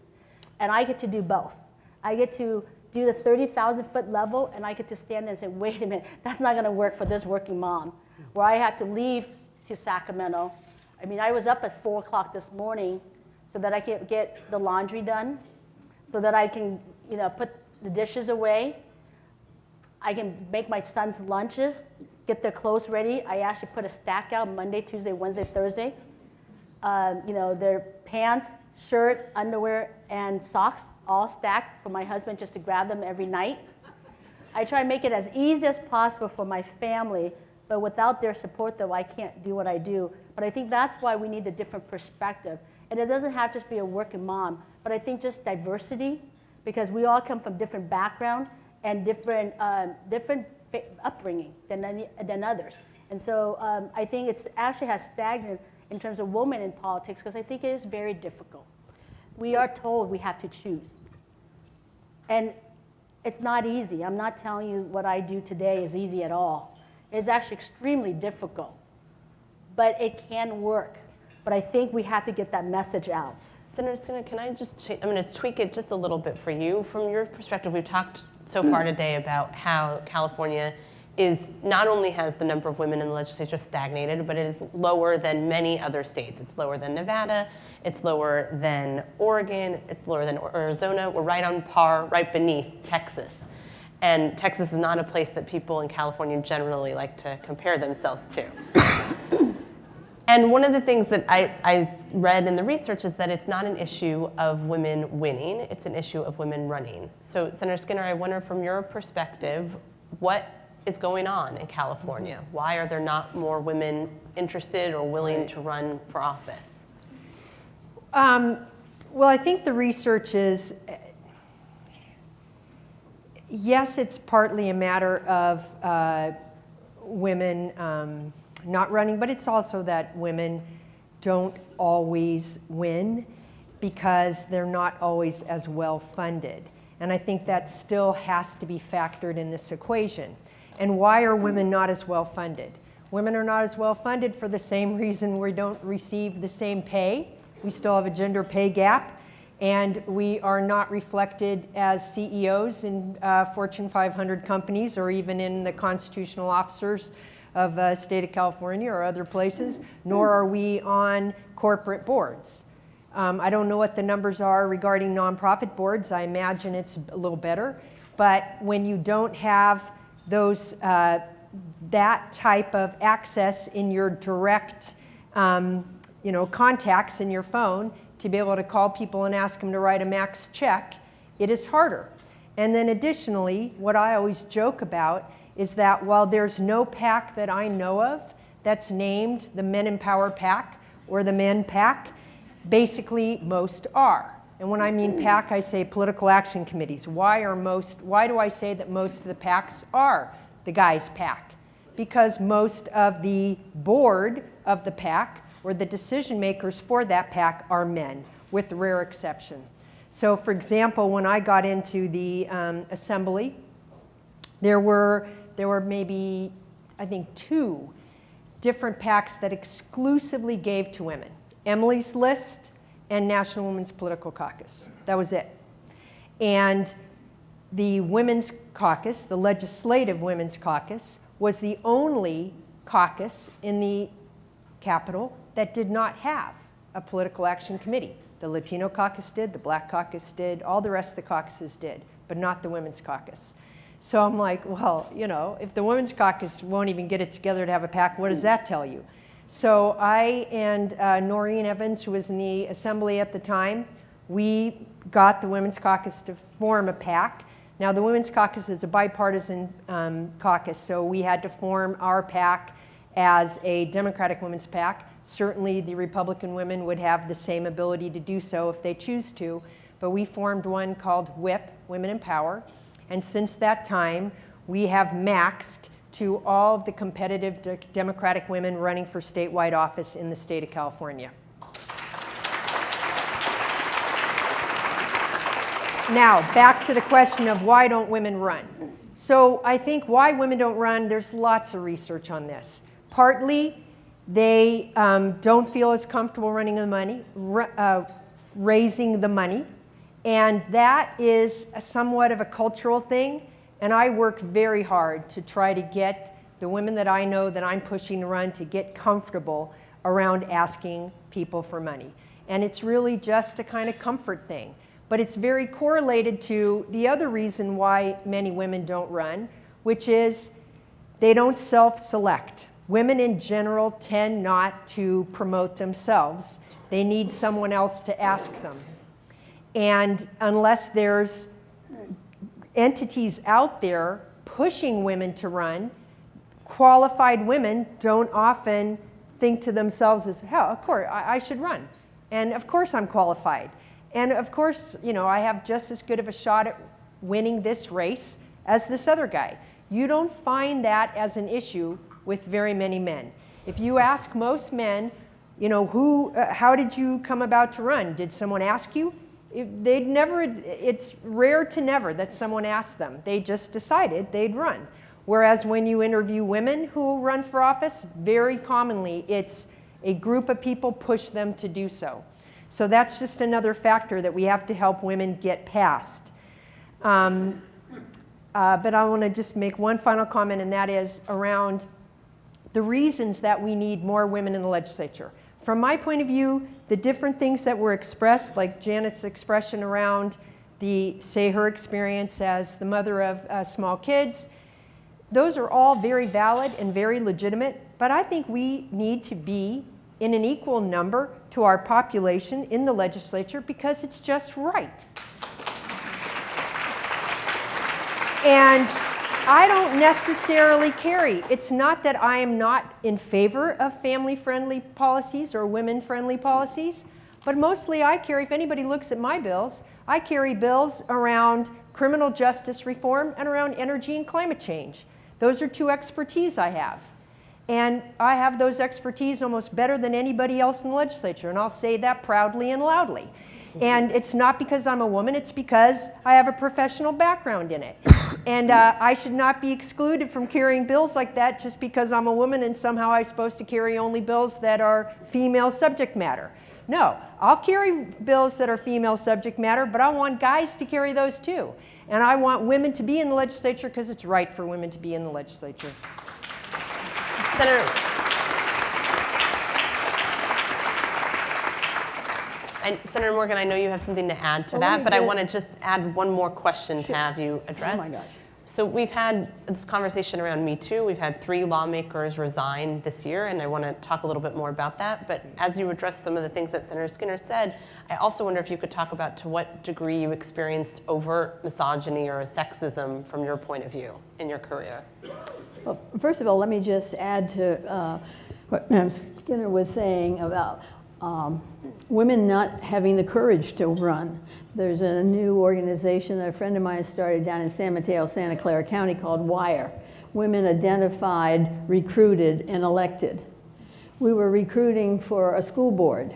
And I get to do both. I get to do the 30,000-foot level, and I get to stand there and say, wait a minute, that's not going to work for this working mom, where I have to leave to Sacramento. I mean, I was up at 4 o'clock this morning so that I can get the laundry done, so that I can, put the dishes away. I can make my son's lunches, get their clothes ready. I actually put a stack out Monday, Tuesday, Wednesday, Thursday. Their pants, shirt, underwear, and socks all stacked for my husband just to grab them every night. I try to make it as easy as possible for my family, but without their support, though, I can't do what I do. But I think that's why we need a different perspective. And it doesn't have to just be a working mom, but I think just diversity, because we all come from different backgrounds and different upbringing than others. And so I think it's actually has stagnant in terms of women in politics, because I think it is very difficult. We are told we have to choose. And it's not easy. I'm not telling you what I do today is easy at all. It's actually extremely difficult. But it can work. But I think we have to get that message out. Senator Skinner, can I just, I'm going to tweak it just a little bit for you. From your perspective, we've talked so far today about how California is not only has the number of women in the legislature stagnated, but it is lower than many other states. It's lower than Nevada, it's lower than Oregon, it's lower than Arizona. We're right on par, right beneath Texas. And Texas is not a place that people in California generally like to compare themselves to. And one of the things that I read in the research is that it's not an issue of women winning, it's an issue of women running. So Senator Skinner, I wonder from your perspective, what is going on in California? Why are there not more women interested or willing to run for office? Well, I think the research is, yes, it's partly a matter of women not running, but it's also that women don't always win because they're not always as well funded. And I think that still has to be factored in this equation. And why are women not as well funded? Women are not as well funded for the same reason we don't receive the same pay. We still have a gender pay gap, and we are not reflected as CEOs in Fortune 500 companies, or even in the constitutional officers of state of California or other places, nor are we on corporate boards. I don't know what the numbers are regarding nonprofit boards. I imagine it's a little better. But when you don't have those, that type of access in your direct contacts in your phone to be able to call people and ask them to write a max check, it is harder. And then additionally, what I always joke about is that while there's no PAC that I know of that's named the Men in Power PAC or the Men PAC, basically most are. And when I mean PAC, I say political action committees. Why do I say that most of the PACs are the guys' PAC? Because most of the board of the PAC or the decision makers for that PAC are men, with rare exception. So for example, when I got into the assembly, there were maybe, I think, 2 different PACs that exclusively gave to women. Emily's List and National Women's Political Caucus. That was it. And the Women's Caucus, the Legislative Women's Caucus, was the only caucus in the Capitol that did not have a political action committee. The Latino caucus did, the Black caucus did, all the rest of the caucuses did, but not the Women's Caucus. So I'm like, well, you know, if the Women's Caucus won't even get it together to have a PAC, what does that tell you? So I and Noreen Evans, who was in the assembly at the time, we got the Women's Caucus to form a PAC. Now the Women's Caucus is a bipartisan caucus, so we had to form our PAC as a Democratic Women's PAC. Certainly the Republican women would have the same ability to do so if they choose to, but we formed one called WHIP, Women in Power, and since that time we have maxed to all of the competitive Democratic women running for statewide office in the state of California. Now, back to the question of why don't women run? So I think why women don't run, there's lots of research on this. Partly, they don't feel as comfortable running the money, raising the money, and that is somewhat of a cultural thing. And I work very hard to try to get the women that I know that I'm pushing to run to get comfortable around asking people for money. And it's really just a kind of comfort thing. But it's very correlated to the other reason why many women don't run, which is they don't self-select. Women in general tend not to promote themselves. They need someone else to ask them. And unless there's entities out there pushing women to run, qualified women don't often think to themselves as, hell, of course, I should run. And of course I'm qualified. And of course, you know, I have just as good of a shot at winning this race as this other guy. You don't find that as an issue with very many men. If you ask most men, you know, how did you come about to run? Did someone ask you? It's rare to never that someone asked them. They just decided they'd run. Whereas when you interview women who run for office, very commonly it's a group of people push them to do so. So that's just another factor that we have to help women get past. But I want to just make one final comment, and that is around the reasons that we need more women in the legislature. From my point of view, the different things that were expressed, like Janet's expression around her experience as the mother of small kids, those are all very valid and very legitimate, but I think we need to be in an equal number to our population in the legislature because it's just right. And I don't necessarily carry. It's not that I am not in favor of family-friendly policies or women-friendly policies, but mostly I carry, if anybody looks at my bills, I carry bills around criminal justice reform and around energy and climate change. Those are two expertise I have. And I have those expertise almost better than anybody else in the legislature, and I'll say that proudly and loudly. And it's not because I'm a woman, it's because I have a professional background in it. And I should not be excluded from carrying bills like that just because I'm a woman and somehow I'm supposed to carry only bills that are female subject matter. No, I'll carry bills that are female subject matter, but I want guys to carry those too. And I want women to be in the legislature because it's right for women to be in the legislature. Senator, Senator Morgan, I know you have something to add to that, but I want to just add one more question to have you address. Oh my gosh. So we've had this conversation around MeToo. We've had 3 lawmakers resign this year, and I want to talk a little bit more about that. But as you address some of the things that Senator Skinner said, I also wonder if you could talk about to what degree you experienced overt misogyny or sexism from your point of view in your career. Well, first of all, let me just add to what Madam Skinner was saying about women not having the courage to run. There's a new organization that a friend of mine started down in San Mateo, Santa Clara County called WIRE. Women Identified, Recruited, and Elected. We were recruiting for a school board.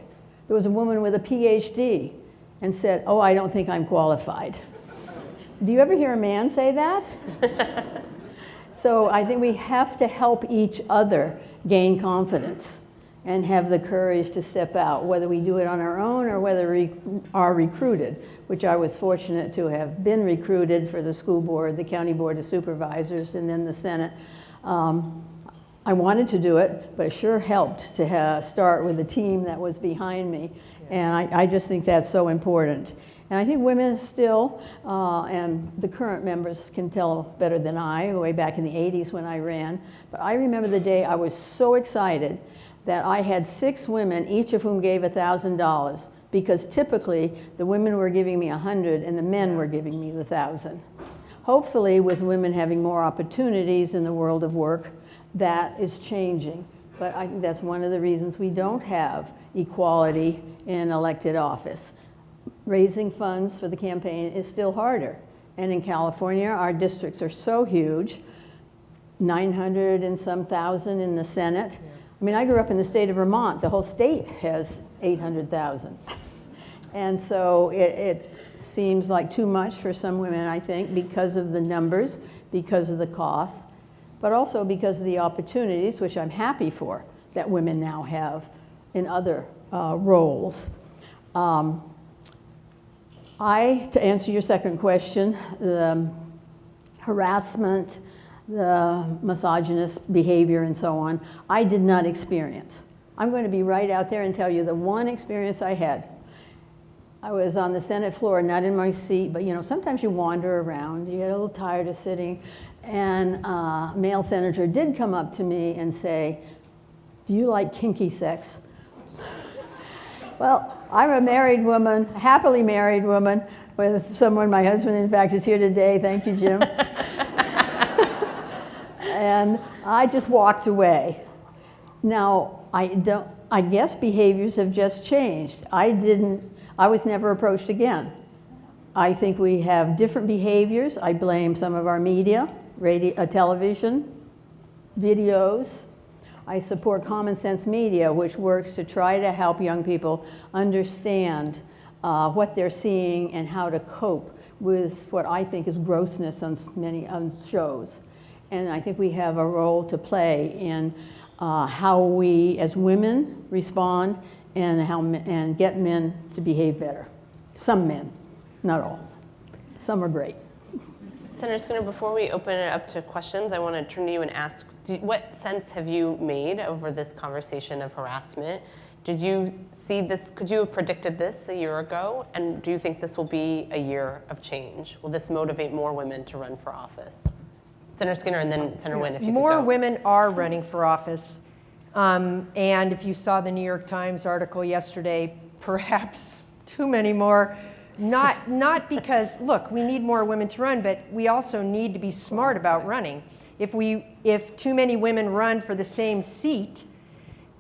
There was a woman with a PhD and said, "Oh, I don't think I'm qualified." Do you ever hear a man say that? So I think we have to help each other gain confidence and have the courage to step out, whether we do it on our own or whether we are recruited, which I was fortunate to have been recruited for the school board, the county board of supervisors, and then the Senate. I wanted to do it, but it sure helped to start with the team that was behind me. And I just think that's so important. And I think women still, and the current members can tell better than I, way back in the 80s when I ran, but I remember the day I was so excited that I had 6 women, each of whom gave $1,000, because typically the women were giving me 100 and the men were giving me the 1,000. Hopefully, with women having more opportunities in the world of work, that is changing. But I think that's one of the reasons we don't have equality in elected office. Raising funds for the campaign is still harder. And in California, our districts are so huge, 900 and some thousand in the Senate. I mean, I grew up in the state of Vermont. The whole state has 800,000. And so it seems like too much for some women, I think, because of the numbers, because of the costs, but also because of the opportunities, which I'm happy for, that women now have in other roles. To answer your second question, the harassment, the misogynist behavior and so on, I did not experience. I'm going to be right out there and tell you the one experience I had. I was on the Senate floor, not in my seat, but you know, sometimes you wander around, you get a little tired of sitting, and a male senator did come up to me and say, "Do you like kinky sex?" Well, I'm a married woman, a happily married woman, with someone, my husband in fact is here today, thank you, Jim. And I just walked away. Now, I guess behaviors have just changed. I was never approached again. I think we have different behaviors. I blame some of our media, radio, television, videos. I support Common Sense Media, which works to try to help young people understand what they're seeing and how to cope with what I think is grossness on many shows. And I think we have a role to play in how we as women respond and get men to behave better. Some men, not all. Some are great. Senator Skinner, before we open it up to questions, I want to turn to you and ask, what sense have you made over this conversation of harassment? Did you see this, could you have predicted this a year ago? And do you think this will be a year of change? Will this motivate more women to run for office? Senator Skinner and then Senator Wynn, if you could go. More women are running for office. And if you saw the New York Times article yesterday, perhaps too many more. Not because, look, we need more women to run, but we also need to be smart about running. If too many women run for the same seat,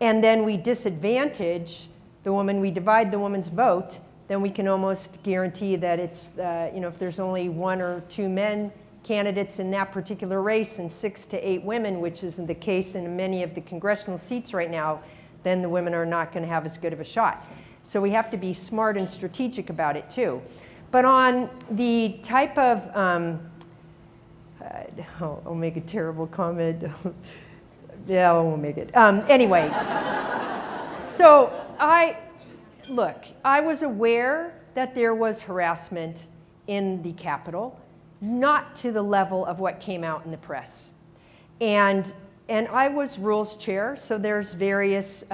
and then we disadvantage the woman, we divide the woman's vote, then we can almost guarantee that it's, if there's only 1 or 2 men candidates in that particular race and 6 to 8 women, which isn't the case in many of the congressional seats right now, then the women are not going to have as good of a shot. So we have to be smart and strategic about it too. But on the type of, I'll make a terrible comment. Yeah, I won't make it. Anyway, so I was aware that there was harassment in the Capitol, not to the level of what came out in the press. And I was rules chair, so there's various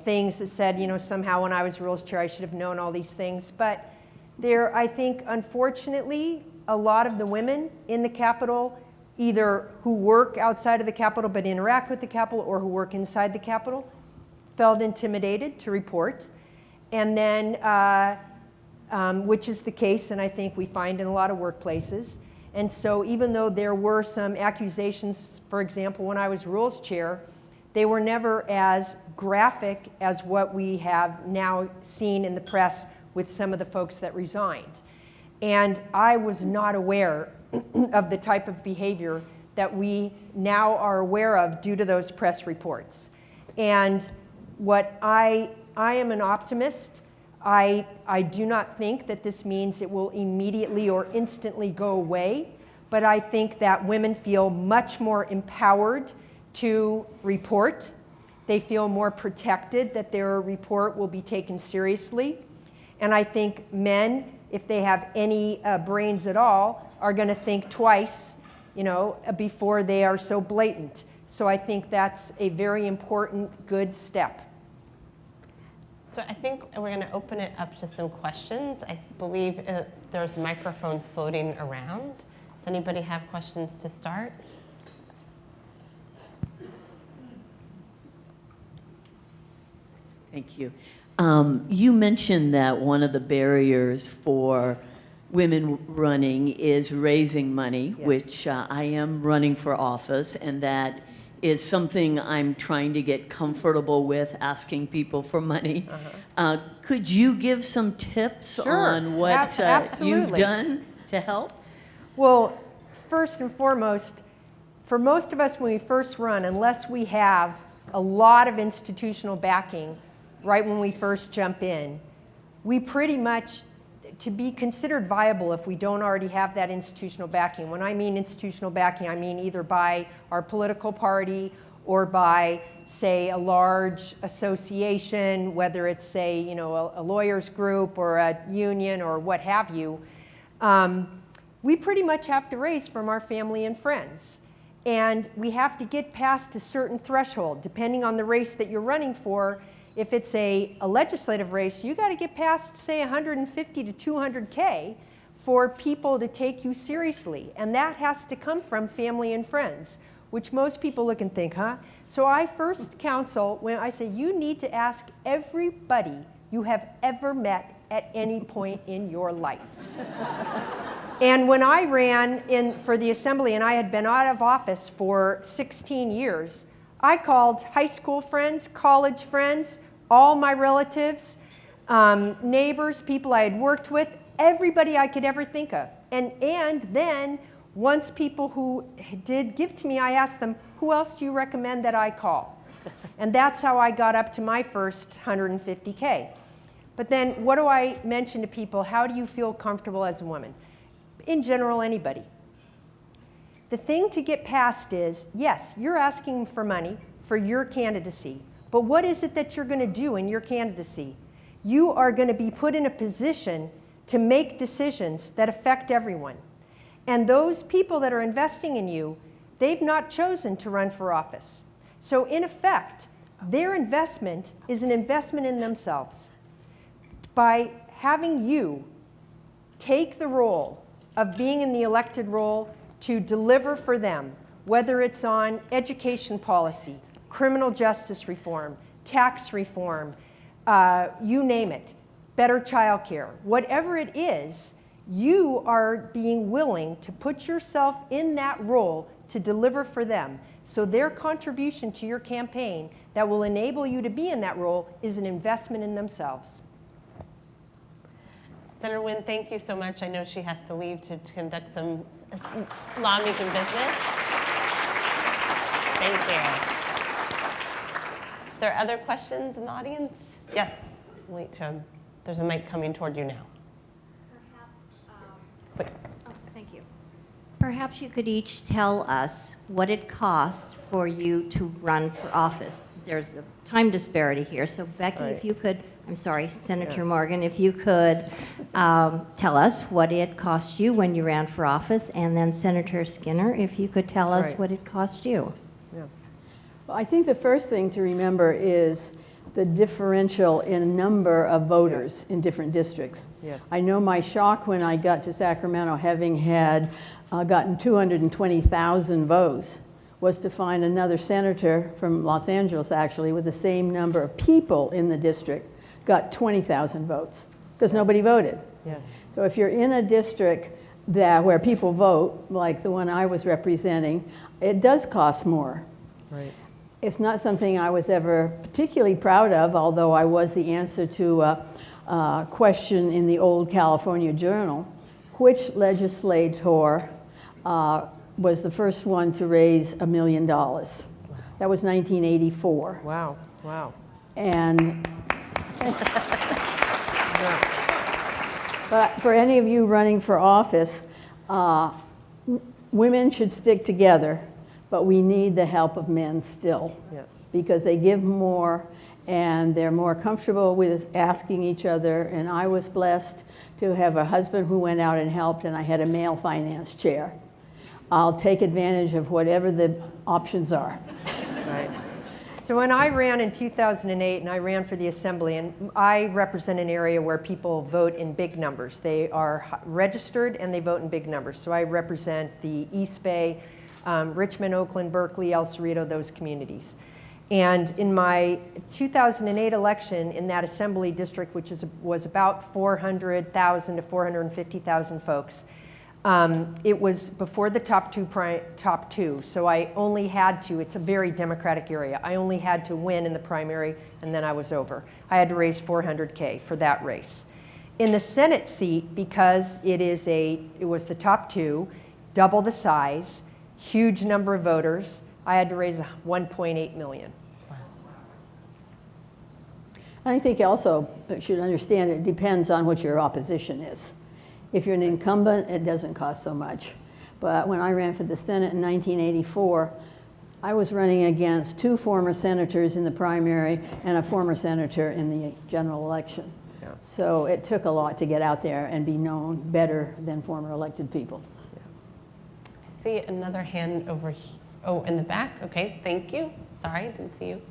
things that said, somehow when I was rules chair, I should have known all these things. But there, I think, unfortunately, a lot of the women in the Capitol, either who work outside of the Capitol but interact with the Capitol or who work inside the Capitol, felt intimidated to report. And then, which is the case, and I think we find in a lot of workplaces. And so even though there were some accusations, for example, when I was rules chair, they were never as graphic as what we have now seen in the press with some of the folks that resigned. And I was not aware of the type of behavior that we now are aware of due to those press reports. And what I am an optimist. I do not think that this means it will immediately or instantly go away, but I think that women feel much more empowered to report. They feel more protected that their report will be taken seriously. And I think men, if they have any brains at all, are going to think twice, before they are so blatant. So I think that's a very important, good step. So I think we're going to open it up to some questions. I believe there's microphones floating around. Does anybody have questions to start? Thank you. You mentioned that one of the barriers for women running is raising money, Yes. which I am running for office, and that is something I'm trying to get comfortable with, asking people for money. Could you give some tips Sure. on what you've Absolutely. done to help? Well, first and foremost, for most of us when we first run, unless we have a lot of institutional backing right when we first jump in, we pretty much, to be considered viable if we don't already have that institutional backing. When I mean institutional backing, I mean either by our political party or by, say, a large association, whether it's, say, you know, a lawyers group or a union or what have you. We pretty much have to raise from our family and friends. And we have to get past a certain threshold, depending on the race that you're running for. If it's a legislative race, you got to get past, say, 150 to 200K for people to take you seriously. And that has to come from family and friends, which most people look and think, huh? So I first counsel, when I say you need to ask everybody you have ever met at any point in your life. And when I ran for the assembly and I had been out of office for 16 years, I called high school friends, college friends, all my relatives, neighbors, people I had worked with, everybody I could ever think of. And then once people who did give to me, I asked them, who else do you recommend that I call? And that's how I got up to my first 150K. But then what do I mention to people? How do you feel comfortable as a woman? In general, anybody. The thing to get past is, yes, you're asking for money for your candidacy, but what is it that you're going to do in your candidacy? You are going to be put in a position to make decisions that affect everyone. And those people that are investing in you, they've not chosen to run for office. So in effect, their investment is an investment in themselves. By having you take the role of being in the elected role to deliver for them, whether it's on education policy, criminal justice reform, tax reform, you name it, better child care, whatever it is, you are being willing to put yourself in that role to deliver for them. So their contribution to your campaign that will enable you to be in that role is an investment in themselves. Senator Wynn, thank you so much. I know she has to leave to conduct some lawmaking business. Thank you. Are there other questions in the audience? Yes. Wait, there's a mic coming toward you now. Thank you. Perhaps you could each tell us what it costs for you to run for office. There's a time disparity here, so Becky, if you could, I'm sorry, Senator Morgan, if you could tell us what it cost you when you ran for office, and then Senator Skinner, if you could tell us what it cost you. Well, I think the first thing to remember is the differential in number of voters in different districts. Yes. I know my shock when I got to Sacramento, having had gotten 220,000 votes, was to find another senator from Los Angeles, actually, with the same number of people in the district, got 20,000 votes, because nobody voted. Yes. So if you're in a district where people vote, like the one I was representing, it does cost more. Right. It's not something I was ever particularly proud of, although I was the answer to a question in the old California Journal, which legislator was the first one to raise $1 million. That was 1984. Wow, wow. And but for any of you running for office, women should stick together, but we need the help of men still. Yes. Because they give more and they're more comfortable with asking each other. And I was blessed to have a husband who went out and helped, and I had a male finance chair. I'll take advantage of whatever the options are. Right. So when I ran in 2008, and I ran for the assembly, and I represent an area where people vote in big numbers. They are registered and they vote in big numbers. So I represent the East Bay, Richmond, Oakland, Berkeley, El Cerrito, those communities. And in my 2008 election in that assembly district, which was about 400,000 to 450,000 folks, it was before the top two, so I only had to, it's a very Democratic area, I only had to win in the primary and then I was over. I had to raise $400K for that race. In the Senate seat, because it was the top two, double the size, huge number of voters, I had to raise $1.8 million. I think also you should understand it depends on what your opposition is. If you're an incumbent, it doesn't cost so much. But when I ran for the Senate in 1984, I was running against 2 former senators in the primary and a former senator in the general election. Yeah. So it took a lot to get out there and be known better than former elected people. Yeah. I see another hand over here. Oh, in the back? Okay, thank you. Sorry, didn't see you.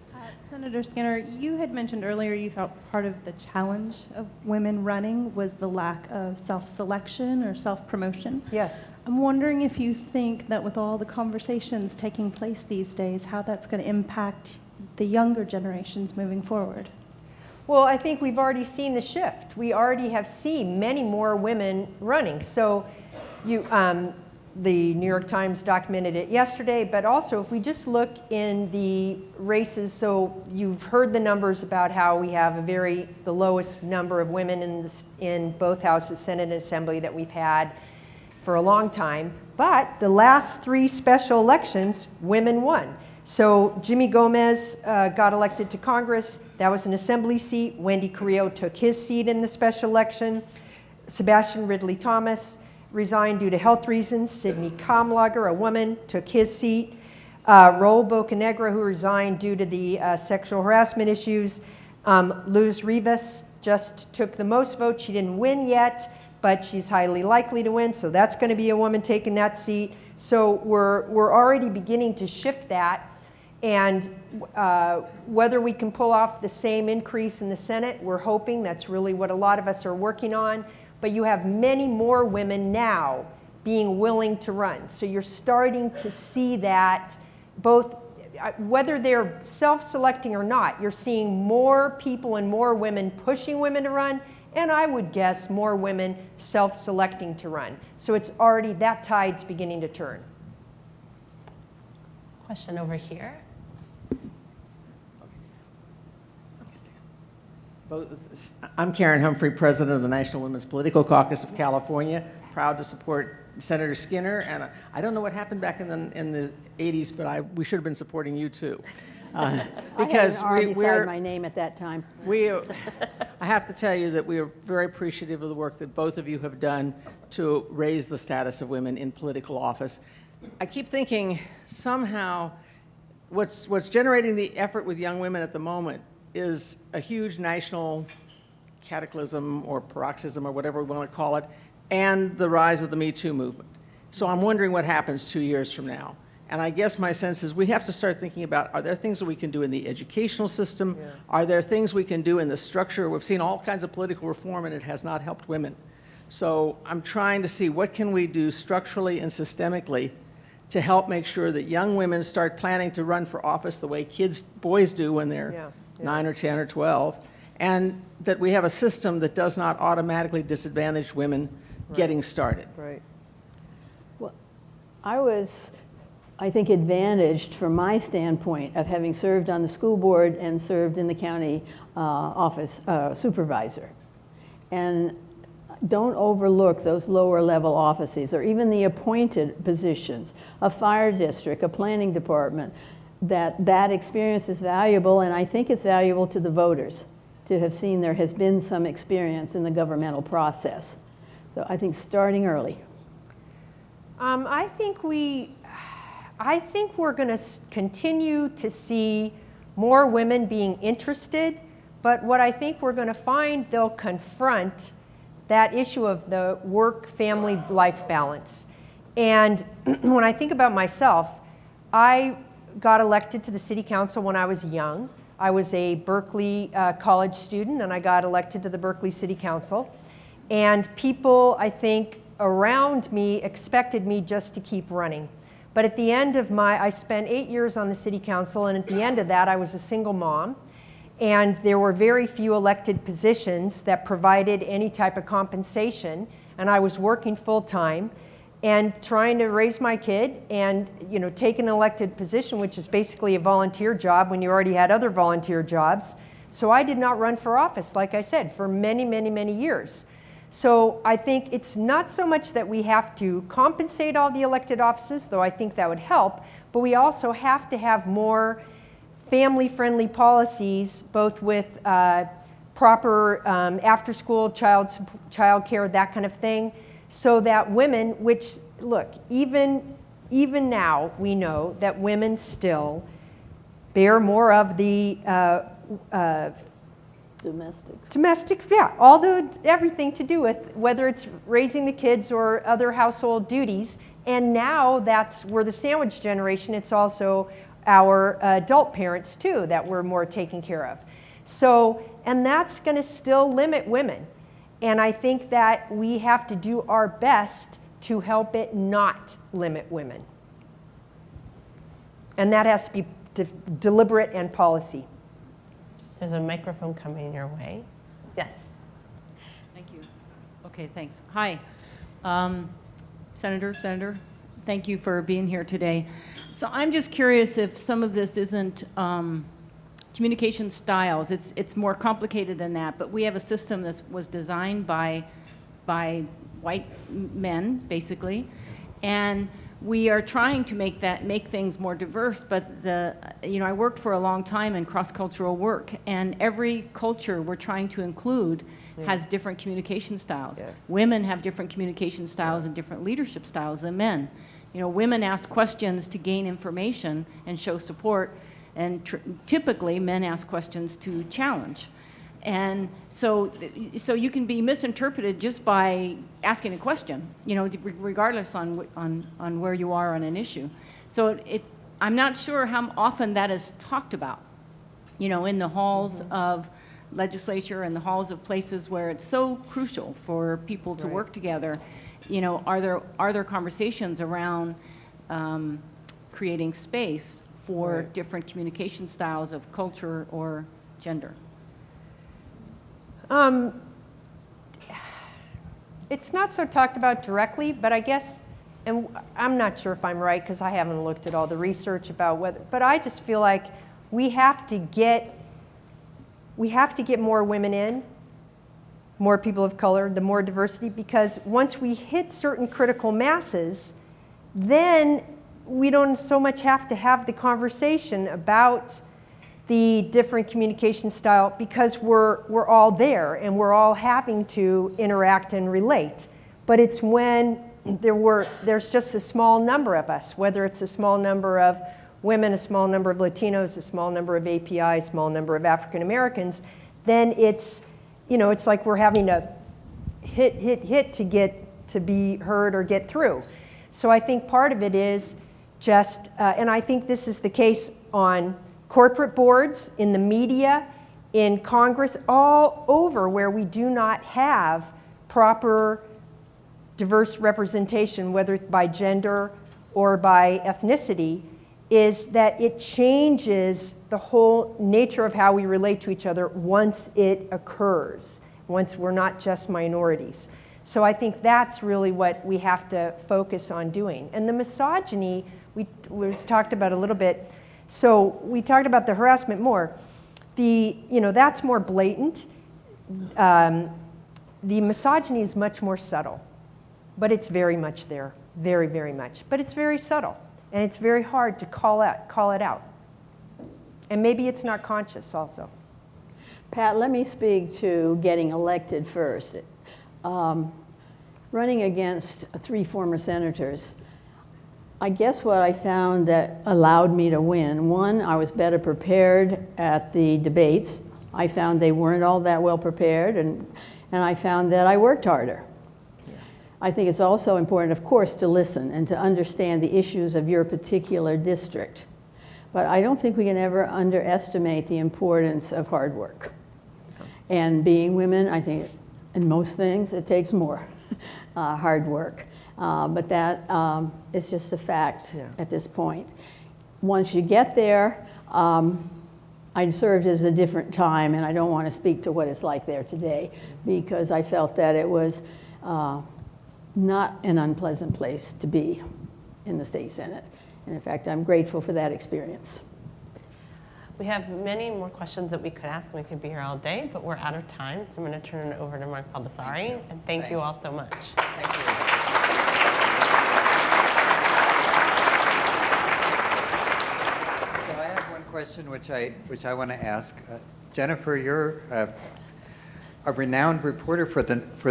Senator Skinner, you had mentioned earlier you thought part of the challenge of women running was the lack of self-selection or self-promotion. Yes. I'm wondering if you think that with all the conversations taking place these days, how that's going to impact the younger generations moving forward. Well, I think we've already seen the shift. We already have seen many more women running. So the New York Times documented it yesterday, but also if we just look in the races, so you've heard the numbers about how we have the lowest number of women in both houses, Senate and Assembly, that we've had for a long time. But the last 3 special elections, women won. So Jimmy Gomez got elected to Congress. That was an Assembly seat. Wendy Carrillo took his seat in the special election. Sebastian Ridley Thomas resigned due to health reasons. Sidney Kamlager, a woman, took his seat. Raul Bocanegra, who resigned due to the sexual harassment issues. Luz Rivas just took the most votes. She didn't win yet, but she's highly likely to win, so that's going to be a woman taking that seat. So we're already beginning to shift that, and whether we can pull off the same increase in the Senate, we're hoping. That's really what a lot of us are working on. But you have many more women now being willing to run. So you're starting to see that both, whether they're self-selecting or not, you're seeing more people and more women pushing women to run, and I would guess more women self-selecting to run. So it's already, that tide's beginning to turn. Question over here. I'm Karen Humphrey, President of the National Women's Political Caucus of California. Proud to support Senator Skinner, and I don't know what happened back in the 80s, but we should have been supporting you too. Because I had an R beside my name at that time. I have to tell you that we are very appreciative of the work that both of you have done to raise the status of women in political office. I keep thinking somehow what's generating the effort with young women at the moment is a huge national cataclysm or paroxysm or whatever we want to call it, and the rise of the MeToo movement. So I'm wondering what happens 2 years from now. And I guess my sense is we have to start thinking about, are there things that we can do in the educational system? Yeah. Are there things we can do in the structure? We've seen all kinds of political reform and it has not helped women. So I'm trying to see what can we do structurally and systemically to help make sure that young women start planning to run for office the way boys do when they're 9 or 10 or 12, and that we have a system that does not automatically disadvantage women getting started. Right. Well, I think, advantaged from my standpoint of having served on the school board and served in the county office supervisor. And don't overlook those lower level offices or even the appointed positions, a fire district, a planning department. That experience is valuable, and I think it's valuable to the voters to have seen there has been some experience in the governmental process. So I think starting early. I think we're going to continue to see more women being interested, but what I think we're going to find, they'll confront that issue of the work-family life balance. And when I think about myself, I got elected to the city council when I was young. I was a Berkeley college student, and I got elected to the Berkeley City Council. And people, I think, around me expected me just to keep running. But at the end of I spent 8 years on the city council, and at the end of that, I was a single mom. And there were very few elected positions that provided any type of compensation. And I was working full-time and trying to raise my kid and, you know, take an elected position, which is basically a volunteer job when you already had other volunteer jobs. So I did not run for office, like I said, for many, many, many years. So I think it's not so much that we have to compensate all the elected offices, though I think that would help, but we also have to have more family-friendly policies, both with proper after-school child care, that kind of thing, so that women, which, look, even now we know that women still bear more of the domestic, yeah, everything to do with whether it's raising the kids or other household duties. And now we're the sandwich generation. It's also our adult parents too that we're more taken care of. So, and that's going to still limit women. And I think that we have to do our best to help it not limit women. And that has to be deliberate and policy. There's a microphone coming your way. Yes. Thank you. Okay, thanks. Hi, Senator, thank you for being here today. So I'm just curious if some of this isn't communication styles. It's more complicated than that, but we have a system that was designed by white men, basically, and we are trying to make things more diverse, but I worked for a long time in cross-cultural work, and every culture we're trying to include has different communication styles. Yes. Women have different communication styles and different leadership styles than men. You know, women ask questions to gain information and show support, and typically men ask questions to challenge. And so you can be misinterpreted just by asking a question, you know, regardless on where you are on an issue. So I'm not sure how often that is talked about, you know, in the halls of legislature and the halls of places where it's so crucial for people to work together. You know, are there conversations around creating space for different communication styles of culture or gender? It's not so talked about directly, but I guess, and I'm not sure if I'm right because I haven't looked at all the research about whether, but I just feel like we have to get more women in, more people of color, the more diversity, because once we hit certain critical masses, then we don't so much have to have the conversation about the different communication style because we're all there and we're all having to interact and relate. But it's when there's just a small number of us, whether it's a small number of women, a small number of Latinos, a small number of API, a small number of African Americans, then it's, you know, it's like we're having to hit to get to be heard or get through. So I think part of it is just, and I think this is the case on corporate boards, in the media, in Congress, all over where we do not have proper diverse representation, whether by gender or by ethnicity, is that it changes the whole nature of how we relate to each other once it occurs, once we're not just minorities. So I think that's really what we have to focus on doing. And the misogyny, we talked about a little bit. So we talked about the harassment more. That's more blatant. The misogyny is much more subtle, but it's very much there, very, very much. But it's very subtle, and it's very hard to call it out. And maybe it's not conscious also. Pat, let me speak to getting elected first. Running against 3 former senators, I guess what I found that allowed me to win, one, I was better prepared at the debates. I found they weren't all that well prepared, and I found that I worked harder. Yeah. I think it's also important, of course, to listen and to understand the issues of your particular district. But I don't think we can ever underestimate the importance of hard work. And being women, I think in most things, it takes more hard work. But that is just a fact at this point. Once you get there, I served as a different time, and I don't want to speak to what it's like there today, because I felt that it was not an unpleasant place to be in the state Senate. And in fact, I'm grateful for that experience. We have many more questions that we could ask, and we could be here all day, but we're out of time, so I'm going to turn it over to Mark Baldassare, and thank you all so much. Thank you. So I have one question which I want to ask. Jennifer, you're a renowned reporter for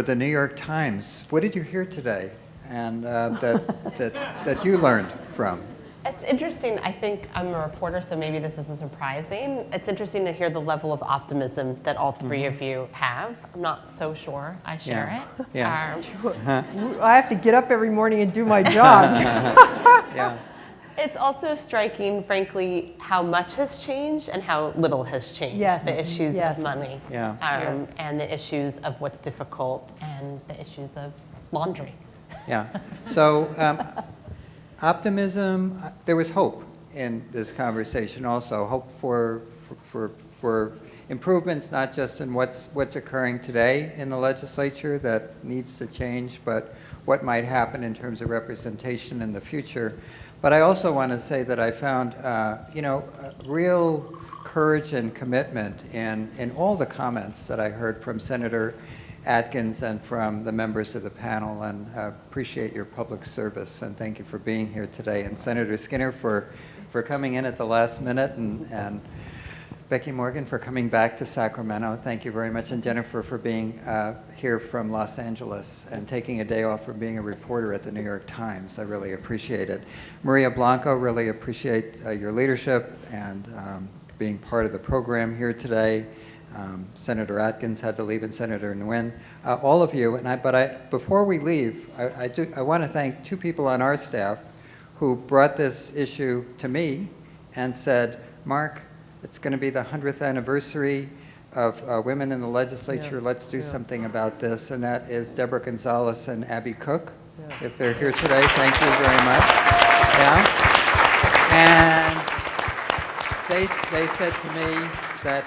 the New York Times. What did you hear today, and that you learned from? It's interesting. I think I'm a reporter, so maybe this isn't surprising. It's interesting to hear the level of optimism that all three of you have. I'm not so sure I share it. Yeah. I have to get up every morning and do my job. Yeah. It's also striking, frankly, how much has changed and how little has changed. Yes. The issues Yes. of money, Yes. and the issues of what's difficult, and the issues of laundry. Yeah. So optimism, there was hope in this conversation also, hope for improvements, not just in what's occurring today in the legislature that needs to change, but what might happen in terms of representation in the future. But I also want to say that I found, real courage and commitment in all the comments that I heard from Senator Atkins and from the members of the panel, and appreciate your public service, and thank you for being here today. And Senator Skinner for coming in at the last minute, and Becky Morgan for coming back to Sacramento. Thank you very much. And Jennifer for being here from Los Angeles and taking a day off from being a reporter at the New York Times. I really appreciate it. Maria Blanco, really appreciate your leadership and being part of the program here today. Senator Atkins had to leave, and Senator Nguyen, all of you. Before we leave, I want to thank two people on our staff who brought this issue to me and said, Mark, it's going to be the 100th anniversary of women in the legislature. Let's do something about this. And that is Deborah Gonzalez and Abby Cook. If they're here today, thank you very much. And they said to me that,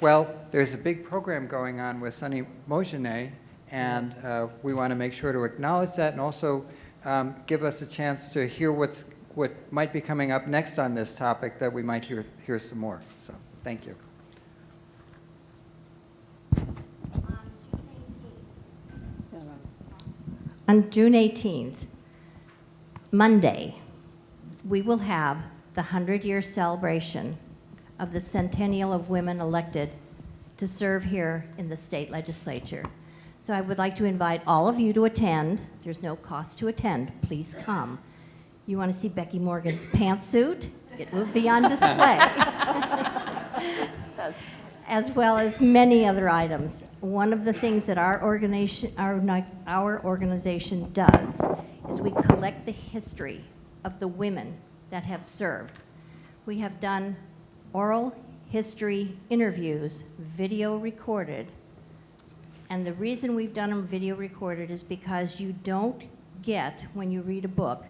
well, there's a big program going on with Sunny Mojenet, and we want to make sure to acknowledge that and also give us a chance to hear what might be coming up next on this topic, that we might hear some more. So thank you. On June 18th, Monday, we will have the 100-year celebration of the centennial of women elected to serve here in the state legislature. So I would like to invite all of you to attend. There's no cost to attend. Please come. You want to see Becky Morgan's pantsuit? It will be on display. As well as many other items. One of the things that our organization does is we collect the history of the women that have served. We have done oral history interviews, video recorded. And the reason we've done them video recorded is because you don't get, when you read a book,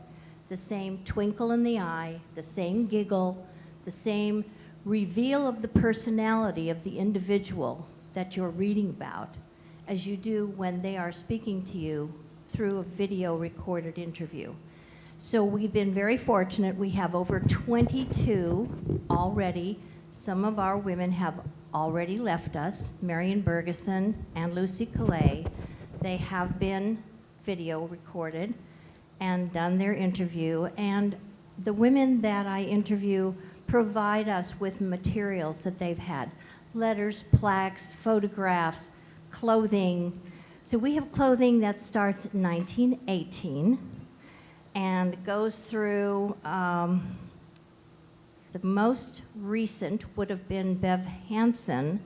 the same twinkle in the eye, the same giggle, the same reveal of the personality of the individual that you're reading about as you do when they are speaking to you through a video recorded interview. So we've been very fortunate. We have over 22 already. Some of our women have already left us, Marion Bergeson and Lucy Calais. They have been video recorded and done their interview. And the women that I interview provide us with materials that they've had, letters, plaques, photographs, clothing. So we have clothing that starts in 1918 and goes through, the most recent would have been Bev Hansen,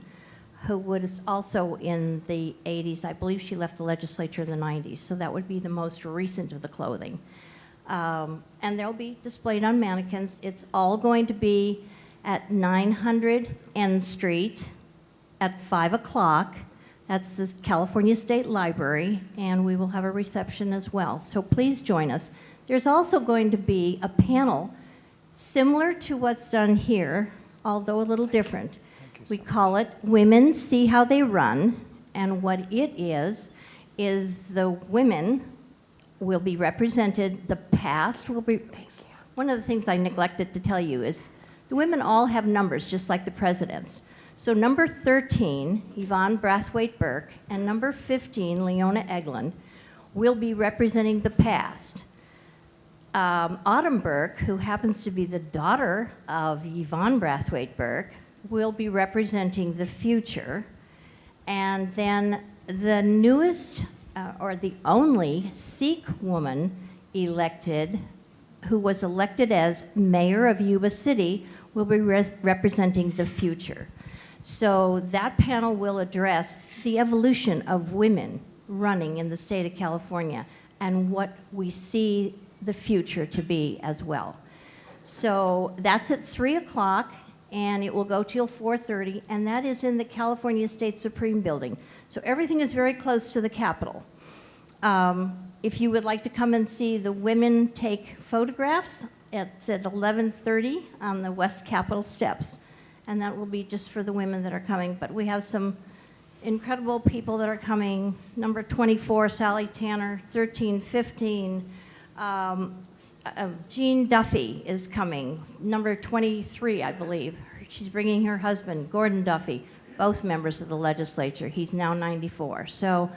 who was also in the 80s. I believe she left the legislature in the 90s, so that would be the most recent of the clothing. And they'll be displayed on mannequins. It's all going to be at 900 N Street at 5 o'clock. That's the California State Library, and we will have a reception as well. So please join us. There's also going to be a panel similar to what's done here, although a little different. We call it Women See How They Run, and what it is the women will be represented, the past will be, one of the things I neglected to tell you is the women all have numbers, just like the presidents. So number 13, Yvonne Brathwaite-Burke, and number 15, Leona Eglin, will be representing the past. Autumn Burke, who happens to be the daughter of Yvonne Brathwaite-Burke, will be representing the future. And then the newest, or the only Sikh woman elected, who was elected as mayor of Yuba City, will be representing the future. So that panel will address the evolution of women running in the state of California and what we see the future to be as well. So that's at 3 o'clock, and it will go till 4:30, and that is in the California State Supreme Building. So everything is very close to the Capitol. If you would like to come and see the women take photographs, it's at 11:30 on the West Capitol steps. And that will be just for the women that are coming. But we have some incredible people that are coming. Number 24, Sally Tanner, 13, 15. Jean Duffy is coming. Number 23, I believe. She's bringing her husband, Gordon Duffy, both members of the legislature. He's now 94. So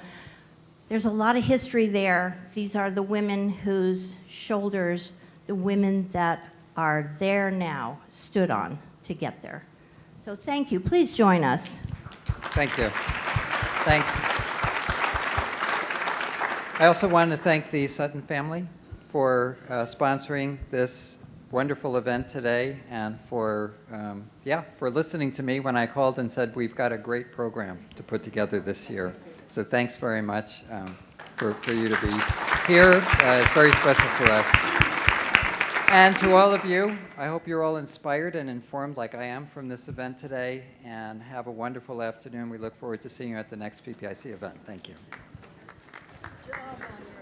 there's a lot of history there. These are the women whose shoulders the women that are there now stood on to get there. So thank you. Please join us. Thank you. Thanks. I also want to thank the Sutton family for sponsoring this wonderful event today and for listening to me when I called and said we've got a great program to put together this year. So thanks very much for you to be here. It's very special for us. And to all of you, I hope you're all inspired and informed like I am from this event today, and have a wonderful afternoon. We look forward to seeing you at the next PPIC event. Thank you. Good job on your